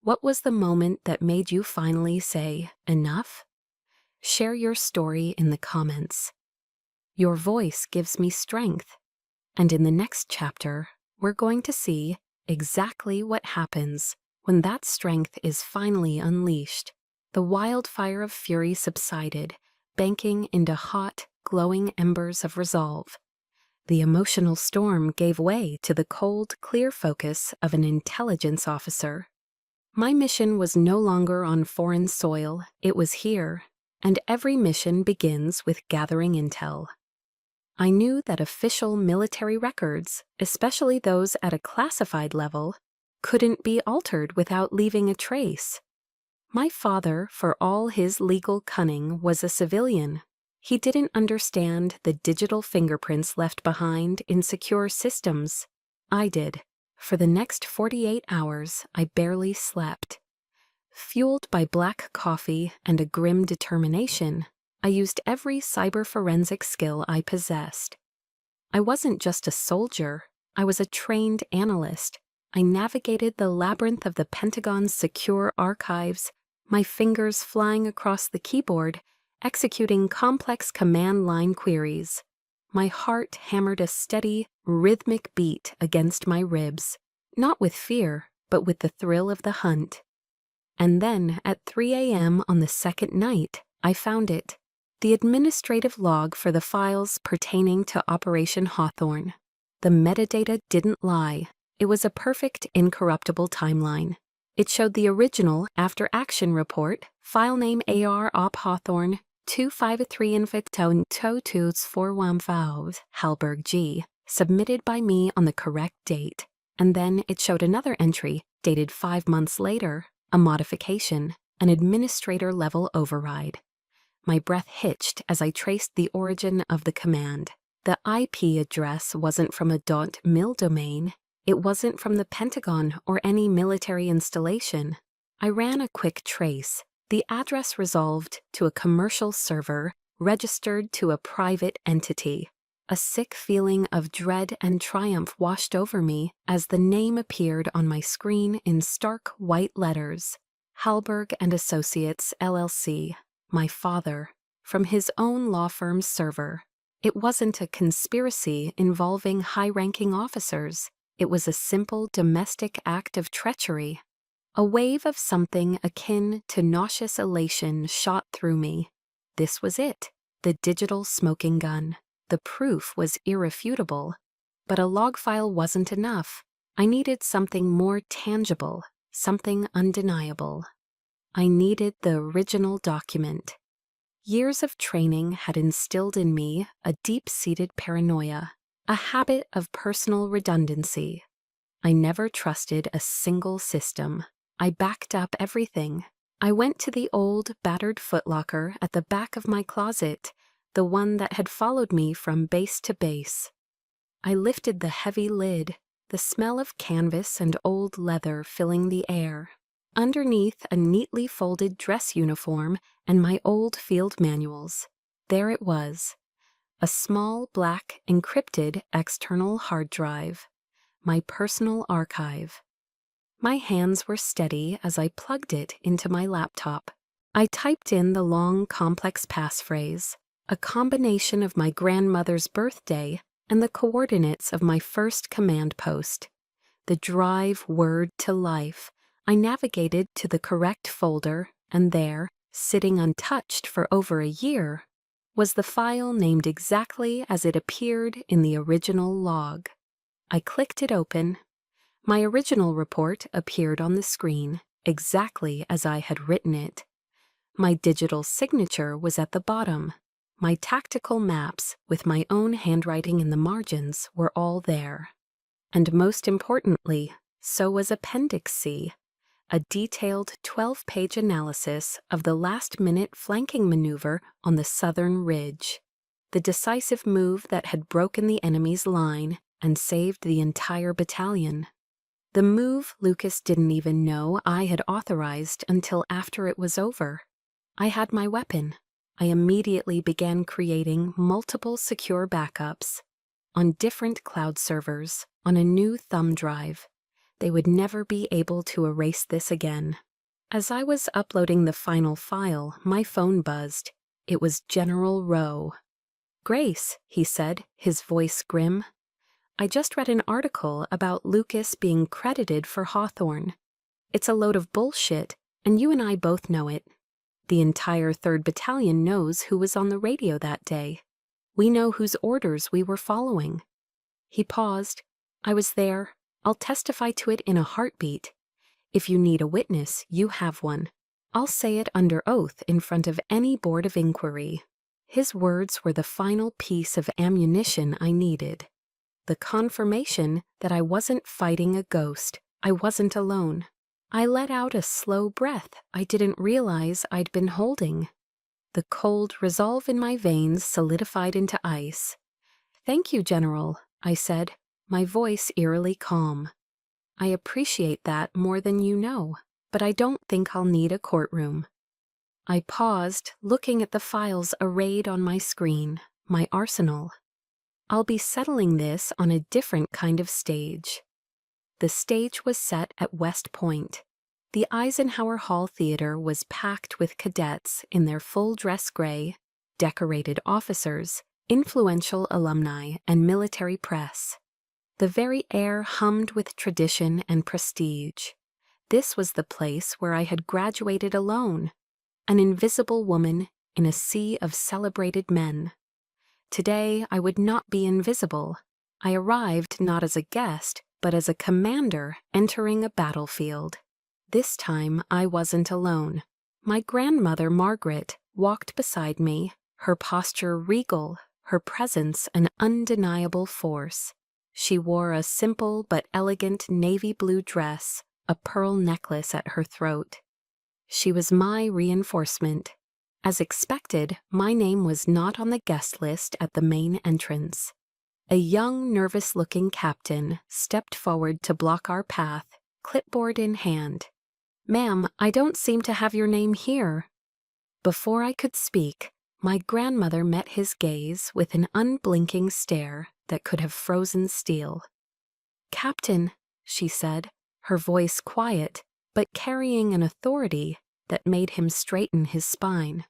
What was the moment that made you finally say, enough? Share your story in the comments. Your voice gives me strength. And in the next chapter, we're going to see exactly what happens when that strength is finally unleashed. The wildfire of fury subsided, banking into hot, glowing embers of resolve. The emotional storm gave way to the cold, clear focus of an intelligence officer. My mission was no longer on foreign soil, it was here, and every mission begins with gathering intel. I knew that official military records, especially those at a classified level, couldn't be altered without leaving a trace. My father, for all his legal cunning, was a civilian. He didn't understand the digital fingerprints left behind in secure systems. I did. For the next 48 hours, I barely slept. Fueled by black coffee and a grim determination, I used every cyber forensic skill I possessed. I wasn't just a soldier, I was a trained analyst. I navigated the labyrinth of the Pentagon's secure archives, my fingers flying across the keyboard, executing complex command line queries. My heart hammered a steady, rhythmic beat against my ribs, not with fear, but with the thrill of the hunt. And then, at 3 a.m. on the second night, I found it. The administrative log for the files pertaining to Operation Hawthorne. The metadata didn't lie. It was a perfect, incorruptible timeline. It showed the original after-action report, file name AR Op Hawthorne 253 Infitone 22415 Halberg G, submitted by me on the correct date. And then it showed another entry, dated 5 months later, a modification, an administrator-level override. My breath hitched as I traced the origin of the command. The IP address wasn't from a .mil domain. It wasn't from the Pentagon or any military installation. I ran a quick trace. The address resolved to a commercial server registered to a private entity. A sick feeling of dread and triumph washed over me as the name appeared on my screen in stark white letters. Halberg and Associates, LLC. My father, from his own law firm's server. It wasn't a conspiracy involving high-ranking officers. It was a simple domestic act of treachery. A wave of something akin to nauseous elation shot through me. This was it, the digital smoking gun. The proof was irrefutable. But a log file wasn't enough. I needed something more tangible, something undeniable. I needed the original document. Years of training had instilled in me a deep-seated paranoia, a habit of personal redundancy. I never trusted a single system. I backed up everything. I went to the old, battered footlocker at the back of my closet, the one that had followed me from base to base. I lifted the heavy lid, the smell of canvas and old leather filling the air. Underneath a neatly folded dress uniform and my old field manuals, there it was, a small black encrypted external hard drive, my personal archive. My hands were steady as I plugged it into my laptop. I typed in the long, complex passphrase, a combination of my grandmother's birthday and the coordinates of my first command post. The drive whirred to life. I navigated to the correct folder, and there, sitting untouched for over a year, was the file named exactly as it appeared in the original log. I clicked it open. My original report appeared on the screen, exactly as I had written it. My digital signature was at the bottom. My tactical maps, with my own handwriting in the margins, were all there. And most importantly, so was Appendix C, a detailed 12-page analysis of the last-minute flanking maneuver on the southern ridge, the decisive move that had broken the enemy's line and saved the entire battalion. The move Lucas didn't even know I had authorized until after it was over. I had my weapon. I immediately began creating multiple secure backups on different cloud servers on a new thumb drive. They would never be able to erase this again. As I was uploading the final file, my phone buzzed. It was General Rowe. "Grace," he said, his voice grim. "I just read an article about Lucas being credited for Hawthorne. It's a load of bullshit, and you and I both know it. The entire 3rd Battalion knows who was on the radio that day. We know whose orders we were following." He paused. "I was there. I'll testify to it in a heartbeat. If you need a witness, you have one. I'll say it under oath in front of any board of inquiry." His words were the final piece of ammunition I needed. The confirmation that I wasn't fighting a ghost. I wasn't alone. I let out a slow breath I didn't realize I'd been holding. The cold resolve in my veins solidified into ice. "Thank you, General," I said, my voice eerily calm. "I appreciate that more than you know, but I don't think I'll need a courtroom." I paused, looking at the files arrayed on my screen, my arsenal. I'll be settling this on a different kind of stage. The stage was set at West Point. The Eisenhower Hall Theater was packed with cadets in their full-dress gray, decorated officers, influential alumni, and military press. The very air hummed with tradition and prestige. This was the place where I had graduated alone, an invisible woman in a sea of celebrated men. Today, I would not be invisible. I arrived not as a guest, but as a commander entering a battlefield. This time, I wasn't alone. My grandmother, Margaret, walked beside me, her posture regal, her presence an undeniable force. She wore a simple but elegant navy blue dress, a pearl necklace at her throat. She was my reinforcement. As expected, my name was not on the guest list at the main entrance. A young, nervous-looking captain stepped forward to block our path, clipboard in hand. "Ma'am, I don't seem to have your name here." Before I could speak, my grandmother met his gaze with an unblinking stare that could have frozen steel. "Captain," she said, her voice quiet, but carrying an authority that made him straighten his spine.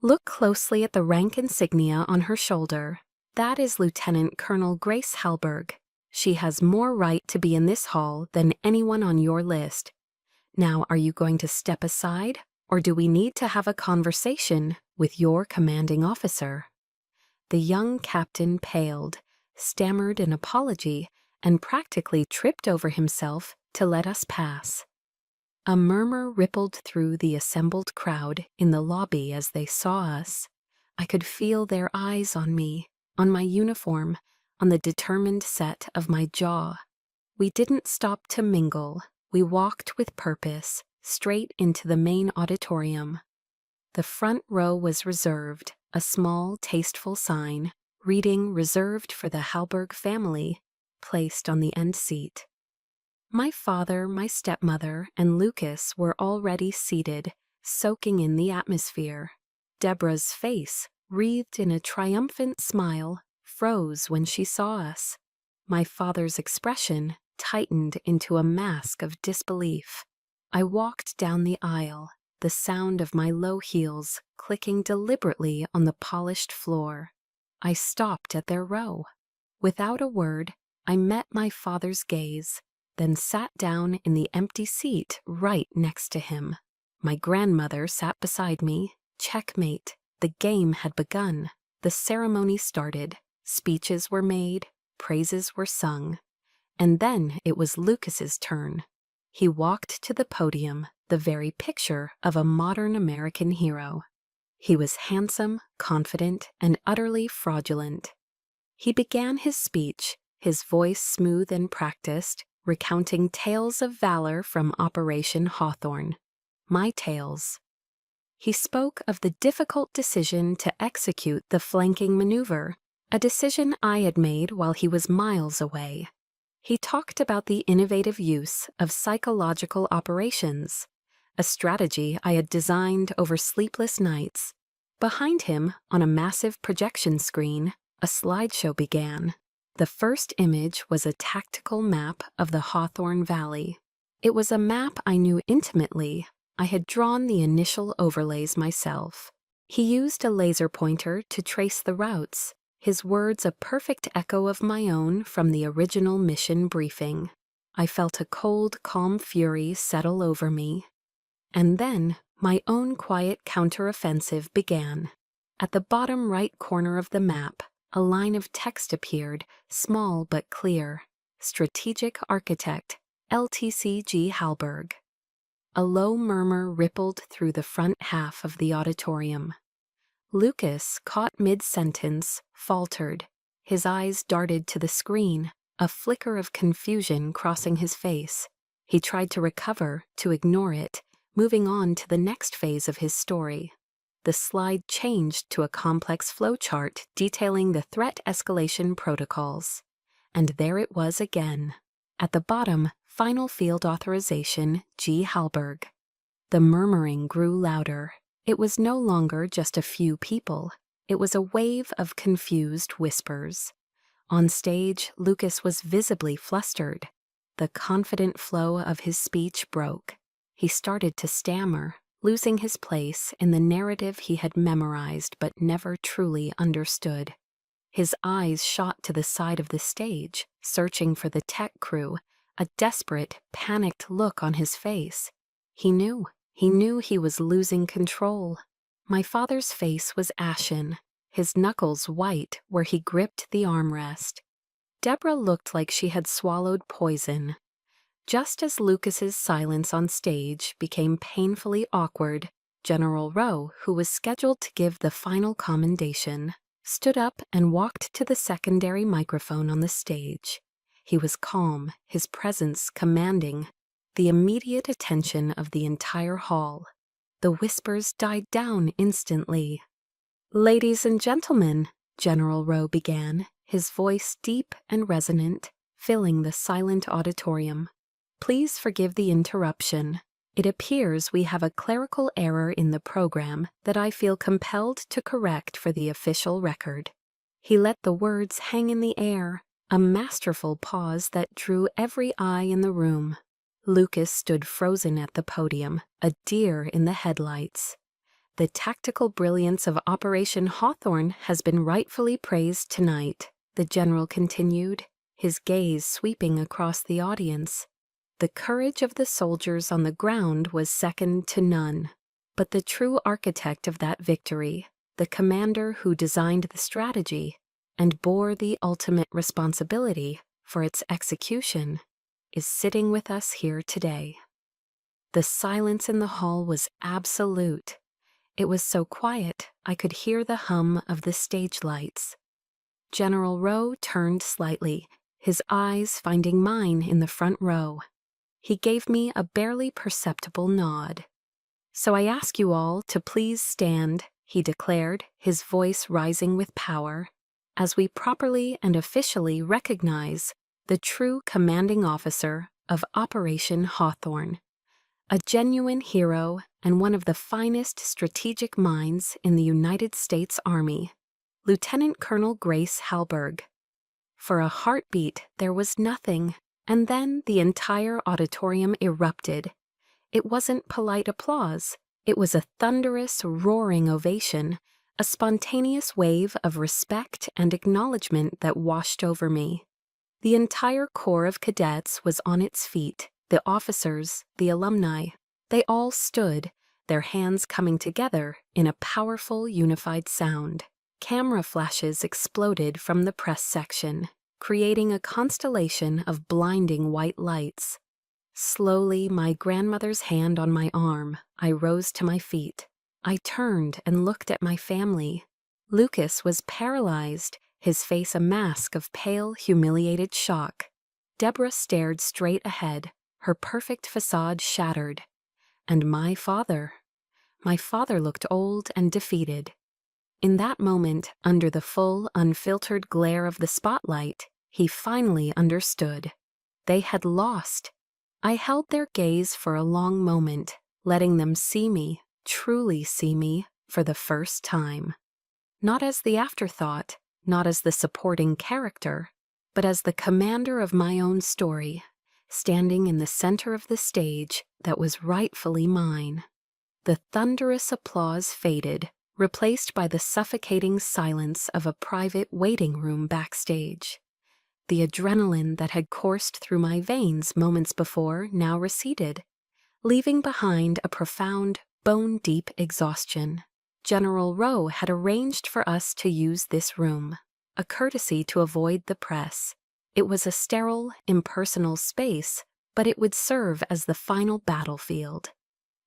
"Look closely at the rank insignia on her shoulder. That is Lieutenant Colonel Grace Halberg. She has more right to be in this hall than anyone on your list. Now, are you going to step aside, or do we need to have a conversation with your commanding officer?" The young captain paled, stammered an apology, and practically tripped over himself to let us pass. A murmur rippled through the assembled crowd in the lobby as they saw us. I could feel their eyes on me, on my uniform, on the determined set of my jaw. We didn't stop to mingle. We walked with purpose, straight into the main auditorium. The front row was reserved, a small, tasteful sign, reading "Reserved for the Halberg family," placed on the end seat. My father, my stepmother, and Lucas were already seated, soaking in the atmosphere. Deborah's face, wreathed in a triumphant smile, froze when she saw us. My father's expression tightened into a mask of disbelief. I walked down the aisle, the sound of my low heels clicking deliberately on the polished floor. I stopped at their row. Without a word, I met my father's gaze, then sat down in the empty seat right next to him. My grandmother sat beside me. Checkmate. The game had begun. The ceremony started. Speeches were made. Praises were sung. And then it was Lucas's turn. He walked to the podium, the very picture of a modern American hero. He was handsome, confident, and utterly fraudulent. He began his speech, his voice smooth and practiced, recounting tales of valor from Operation Hawthorne. My tales. He spoke of the difficult decision to execute the flanking maneuver, a decision I had made while he was miles away. He talked about the innovative use of psychological operations, a strategy I had designed over sleepless nights. Behind him, on a massive projection screen, a slideshow began. The first image was a tactical map of the Hawthorne Valley. It was a map I knew intimately. I had drawn the initial overlays myself. He used a laser pointer to trace the routes, his words a perfect echo of my own from the original mission briefing. I felt a cold, calm fury settle over me. And then my own quiet counteroffensive began. At the bottom right corner of the map, a line of text appeared, small but clear. Strategic Architect, LTCG Halberg. A low murmur rippled through the front half of the auditorium. Lucas, caught mid-sentence, faltered. His eyes darted to the screen, a flicker of confusion crossing his face. He tried to recover, to ignore it, moving on to the next phase of his story. The slide changed to a complex flowchart detailing the threat escalation protocols. And there it was again. At the bottom, Final Field Authorization, G. Halberg. The murmuring grew louder. It was no longer just a few people. It was a wave of confused whispers. On stage, Lucas was visibly flustered. The confident flow of his speech broke. He started to stammer, losing his place in the narrative he had memorized but never truly understood. His eyes shot to the side of the stage, searching for the tech crew, a desperate, panicked look on his face. He knew he was losing control. My father's face was ashen, his knuckles white where he gripped the armrest. Deborah looked like she had swallowed poison. Just as Lucas's silence on stage became painfully awkward, General Rowe, who was scheduled to give the final commendation, stood up and walked to the secondary microphone on the stage. He was calm, his presence commanding, the immediate attention of the entire hall. The whispers died down instantly. "Ladies and gentlemen," General Rowe began, his voice deep and resonant, filling the silent auditorium. "Please forgive the interruption. It appears we have a clerical error in the program that I feel compelled to correct for the official record." He let the words hang in the air, a masterful pause that drew every eye in the room. Lucas stood frozen at the podium, a deer in the headlights. "The tactical brilliance of Operation Hawthorne has been rightfully praised tonight," the general continued, his gaze sweeping across the audience. "The courage of the soldiers on the ground was second to none. But the true architect of that victory, the commander who designed the strategy and bore the ultimate responsibility for its execution, is sitting with us here today." The silence in the hall was absolute. It was so quiet I could hear the hum of the stage lights. General Rowe turned slightly, his eyes finding mine in the front row. He gave me a barely perceptible nod. "So I ask you all to please stand," he declared, his voice rising with power, "as we properly and officially recognize the true commanding officer of Operation Hawthorne, a genuine hero and one of the finest strategic minds in the United States Army, Lieutenant Colonel Grace Halberg." For a heartbeat there was nothing, and then the entire auditorium erupted. It wasn't polite applause. It was a thunderous, roaring ovation, a spontaneous wave of respect and acknowledgement that washed over me. The entire corps of cadets was on its feet, the officers, the alumni. They all stood, their hands coming together in a powerful, unified sound. Camera flashes exploded from the press section, creating a constellation of blinding white lights. Slowly, my grandmother's hand on my arm, I rose to my feet. I turned and looked at my family. Lucas was paralyzed, his face a mask of pale, humiliated shock. Deborah stared straight ahead, her perfect facade shattered. And my father looked old and defeated. In that moment, under the full, unfiltered glare of the spotlight, he finally understood. They had lost. I held their gaze for a long moment, letting them see me, truly see me, for the first time. Not as the afterthought, not as the supporting character, but as the commander of my own story, standing in the center of the stage that was rightfully mine. The thunderous applause faded, replaced by the suffocating silence of a private waiting room backstage. The adrenaline that had coursed through my veins moments before now receded, leaving behind a profound, bone-deep exhaustion. General Rowe had arranged for us to use this room, a courtesy to avoid the press. It was a sterile, impersonal space, but it would serve as the final battlefield.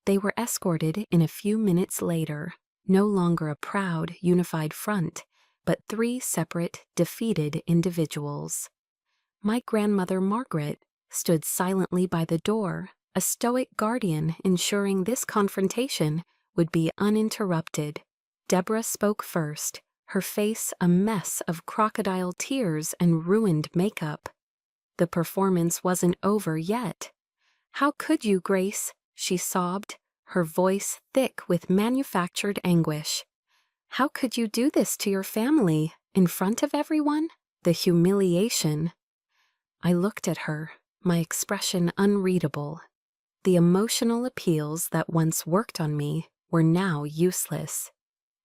They were escorted in a few minutes later, no longer a proud, unified front, but 3 separate, defeated individuals. My grandmother Margaret stood silently by the door, a stoic guardian ensuring this confrontation would be uninterrupted. Deborah spoke first, her face a mess of crocodile tears and ruined makeup. The performance wasn't over yet. "How could you, Grace?" she sobbed, her voice thick with manufactured anguish. "How could you do this to your family, in front of everyone? The humiliation." I looked at her, my expression unreadable. The emotional appeals that once worked on me were now useless.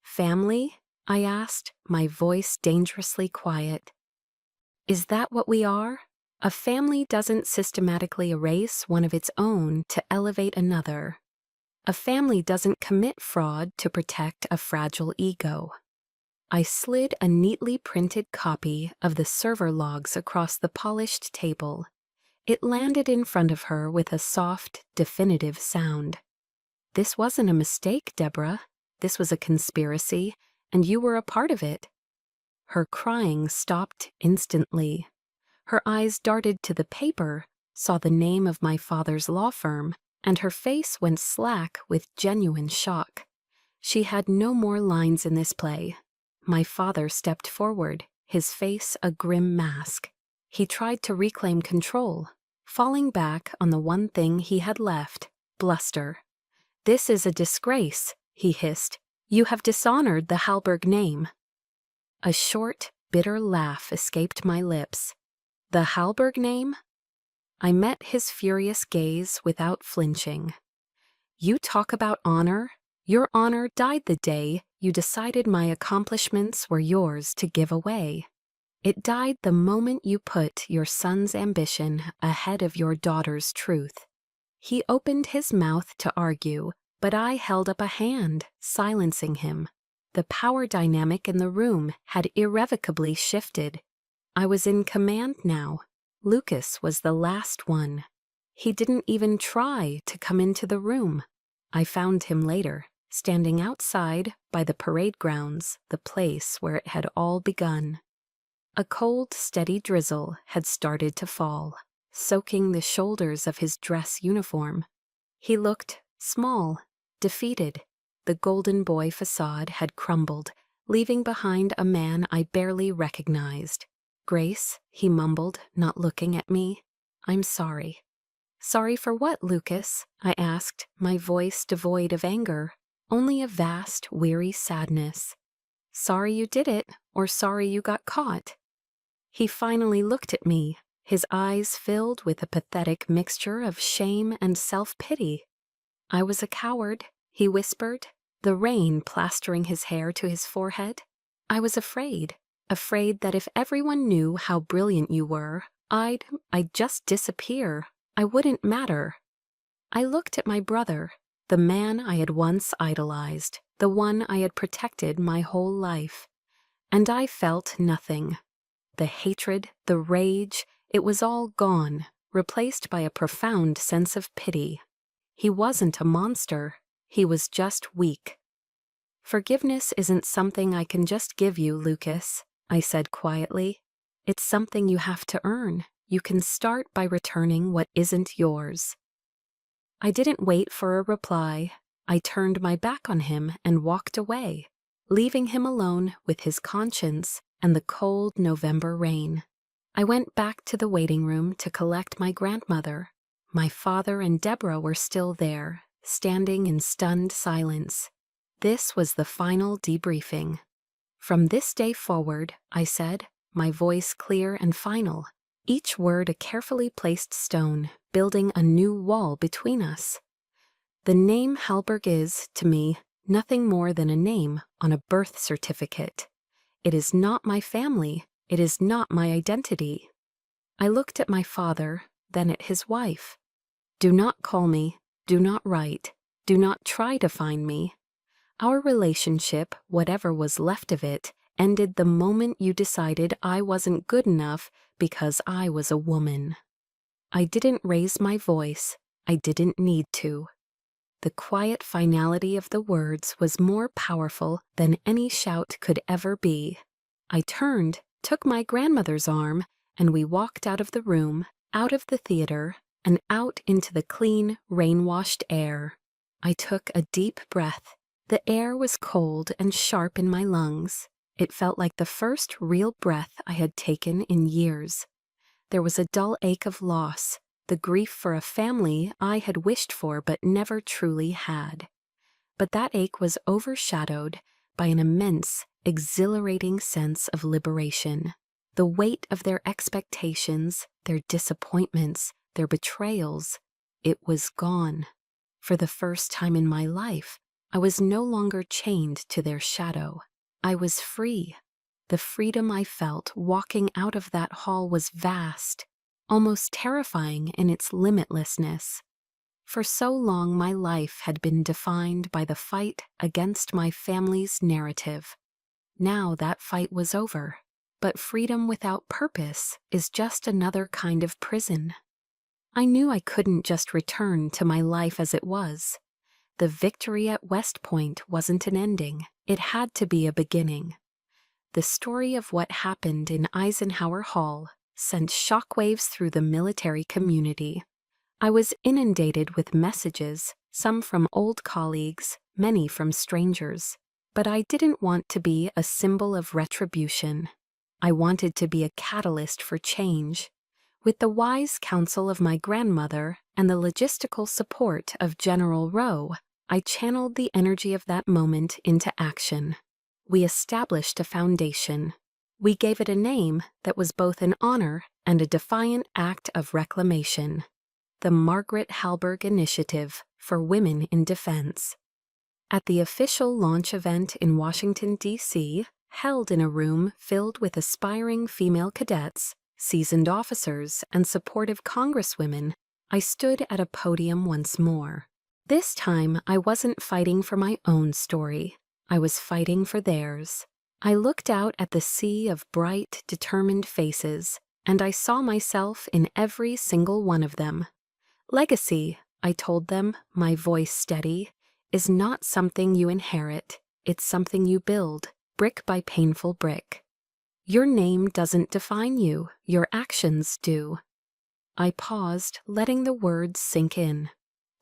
"Family?" I asked, my voice dangerously quiet. "Is that what we are? A family doesn't systematically erase one of its own to elevate another. A family doesn't commit fraud to protect a fragile ego." I slid a neatly printed copy of the server logs across the polished table. It landed in front of her with a soft, definitive sound. "This wasn't a mistake, Deborah. This was a conspiracy, and you were a part of it." Her crying stopped instantly. Her eyes darted to the paper, saw the name of my father's law firm, and her face went slack with genuine shock. She had no more lines in this play. My father stepped forward, his face a grim mask. He tried to reclaim control, falling back on the one thing he had left, bluster. "This is a disgrace," he hissed. "You have dishonored the Halberg name." A short, bitter laugh escaped my lips. "The Halberg name?" I met his furious gaze without flinching. "You talk about honor? Your honor died the day you decided my accomplishments were yours to give away. It died the moment you put your son's ambition ahead of your daughter's truth." He opened his mouth to argue, but I held up a hand, silencing him. The power dynamic in the room had irrevocably shifted. I was in command now. Lucas was the last one. He didn't even try to come into the room. I found him later, standing outside by the parade grounds, the place where it had all begun. A cold, steady drizzle had started to fall, soaking the shoulders of his dress uniform. He looked small, defeated. The golden boy facade had crumbled, leaving behind a man I barely recognized. "Grace," he mumbled, not looking at me. "I'm sorry." "Sorry for what, Lucas?" I asked, my voice devoid of anger, only a vast, weary sadness. "Sorry you did it, or sorry you got caught?" He finally looked at me, his eyes filled with a pathetic mixture of shame and self-pity. "I was a coward," he whispered, the rain plastering his hair to his forehead. "I was afraid that if everyone knew how brilliant you were, I'd just disappear. I wouldn't matter." I looked at my brother, the man I had once idolized, the one I had protected my whole life, and I felt nothing. The hatred, the rage, it was all gone, replaced by a profound sense of pity. He wasn't a monster. He was just weak. "Forgiveness isn't something I can just give you, Lucas," I said quietly. "It's something you have to earn. You can start by returning what isn't yours." I didn't wait for a reply. I turned my back on him and walked away, leaving him alone with his conscience and the cold November rain. I went back to the waiting room to collect my grandmother. My father and Deborah were still there, standing in stunned silence. This was the final debriefing. "From this day forward," I said, my voice clear and final, each word a carefully placed stone, building a new wall between us. "The name Halberg is, to me, nothing more than a name on a birth certificate. It is not my family. It is not my identity." I looked at my father, then at his wife. "Do not call me. Do not write. Do not try to find me. Our relationship, whatever was left of it, ended the moment you decided I wasn't good enough because I was a woman." I didn't raise my voice. I didn't need to. The quiet finality of the words was more powerful than any shout could ever be. I turned, took my grandmother's arm, and we walked out of the room, out of the theater, and out into the clean, rain-washed air. I took a deep breath. The air was cold and sharp in my lungs. It felt like the first real breath I had taken in years. There was a dull ache of loss, the grief for a family I had wished for but never truly had. But that ache was overshadowed by an immense, exhilarating sense of liberation. The weight of their expectations, their disappointments, their betrayals, it was gone. For the first time in my life, I was no longer chained to their shadow. I was free. The freedom I felt walking out of that hall was vast, almost terrifying in its limitlessness. For so long my life had been defined by the fight against my family's narrative. Now that fight was over, but freedom without purpose is just another kind of prison. I knew I couldn't just return to my life as it was. The victory at West Point wasn't an ending, it had to be a beginning. The story of what happened in Eisenhower Hall sent shockwaves through the military community. I was inundated with messages, some from old colleagues, many from strangers. But I didn't want to be a symbol of retribution. I wanted to be a catalyst for change. With the wise counsel of my grandmother and the logistical support of General Rowe, I channeled the energy of that moment into action. We established a foundation. We gave it a name that was both an honor and a defiant act of reclamation: the Margaret Halberg Initiative for Women in Defense. At the official launch event in Washington, D.C., held in a room filled with aspiring female cadets, seasoned officers, and supportive congresswomen, I stood at a podium once more. This time, I wasn't fighting for my own story. I was fighting for theirs. I looked out at the sea of bright, determined faces, and I saw myself in every single one of them. Legacy, I told them, my voice steady, is not something you inherit. It's something you build, brick by painful brick. Your name doesn't define you, your actions do. I paused, letting the words sink in.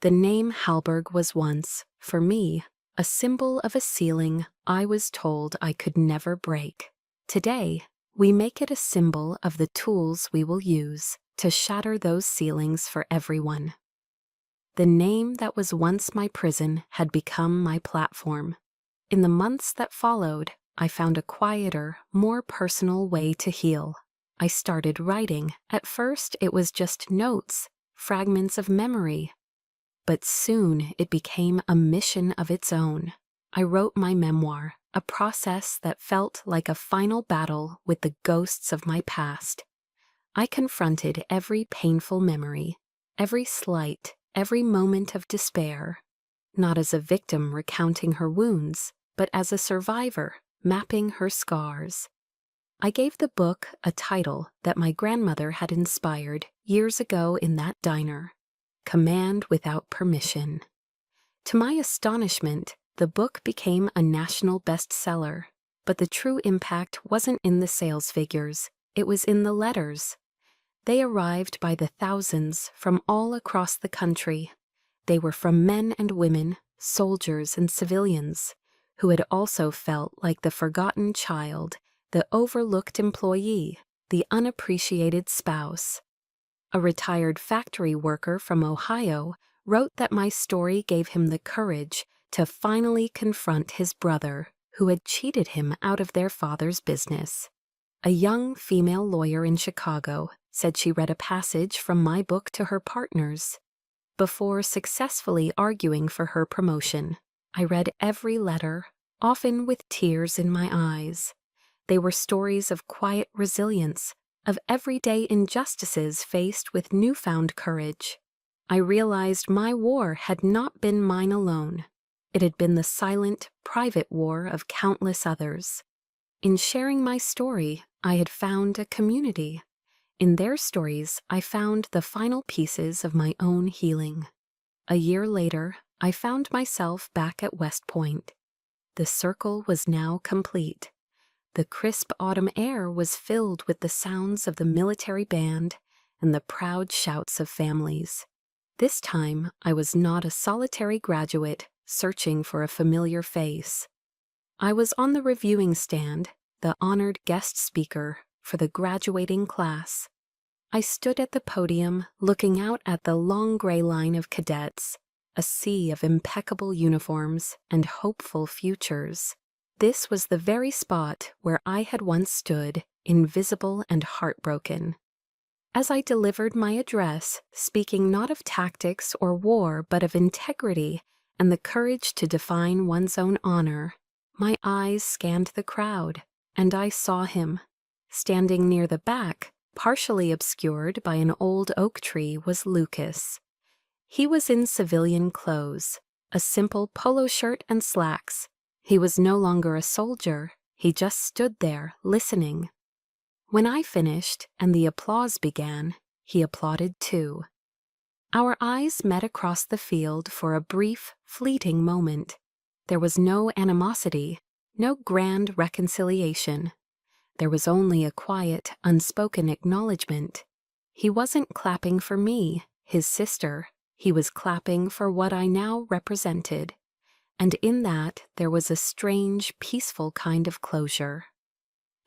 The name Halberg was once, for me, a symbol of a ceiling I was told I could never break. Today, we make it a symbol of the tools we will use to shatter those ceilings for everyone. The name that was once my prison had become my platform. In the months that followed, I found a quieter, more personal way to heal. I started writing. At first, it was just notes, fragments of memory. But soon it became a mission of its own. I wrote my memoir, a process that felt like a final battle with the ghosts of my past. I confronted every painful memory, every slight, every moment of despair, not as a victim recounting her wounds, but as a survivor mapping her scars. I gave the book a title that my grandmother had inspired years ago in that diner: Command Without Permission. To my astonishment, the book became a national bestseller, but the true impact wasn't in the sales figures, it was in the letters. They arrived by the thousands from all across the country. They were from men and women, soldiers and civilians, who had also felt like the forgotten child, the overlooked employee, the unappreciated spouse. A retired factory worker from Ohio wrote that my story gave him the courage to finally confront his brother, who had cheated him out of their father's business. A young female lawyer in Chicago said she read a passage from my book to her partners. Before successfully arguing for her promotion, I read every letter, often with tears in my eyes. They were stories of quiet resilience, of everyday injustices faced with newfound courage. I realized my war had not been mine alone. It had been the silent, private war of countless others. In sharing my story, I had found a community. In their stories, I found the final pieces of my own healing. A year later, I found myself back at West Point. The circle was now complete. The crisp autumn air was filled with the sounds of the military band and the proud shouts of families. This time, I was not a solitary graduate searching for a familiar face. I was on the reviewing stand, the honored guest speaker for the graduating class. I stood at the podium looking out at the long gray line of cadets, a sea of impeccable uniforms and hopeful futures. This was the very spot where I had once stood, invisible and heartbroken. As I delivered my address, speaking not of tactics or war but of integrity and the courage to define one's own honor, my eyes scanned the crowd, and I saw him. Standing near the back, partially obscured by an old oak tree, was Lucas. He was in civilian clothes, a simple polo shirt and slacks. He was no longer a soldier, he just stood there, listening. When I finished and the applause began, he applauded too. Our eyes met across the field for a brief, fleeting moment. There was no animosity, no grand reconciliation. There was only a quiet, unspoken acknowledgement. He wasn't clapping for me, his sister. He was clapping for what I now represented. And in that there was a strange, peaceful kind of closure.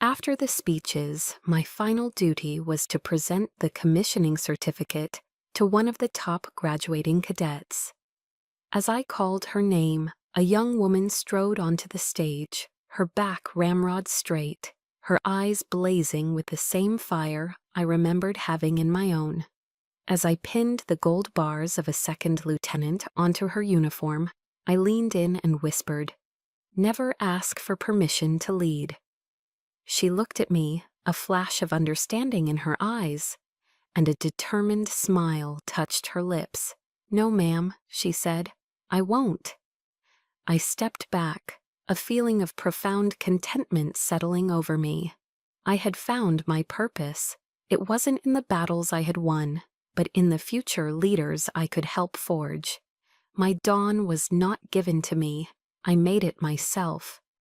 After the speeches, my final duty was to present the commissioning certificate to one of the top graduating cadets. As I called her name, a young woman strode onto the stage, her back ramrod straight, her eyes blazing with the same fire I remembered having in my own. As I pinned the gold bars of a second lieutenant onto her uniform, I leaned in and whispered, "Never ask for permission to lead." She looked at me, a flash of understanding in her eyes, and a determined smile touched her lips. "No, ma'am," she said, "I won't." I stepped back, a feeling of profound contentment settling over me. I had found my purpose. It wasn't in the battles I had won, but in the future leaders I could help forge. My dawn was not given to me. I made it myself.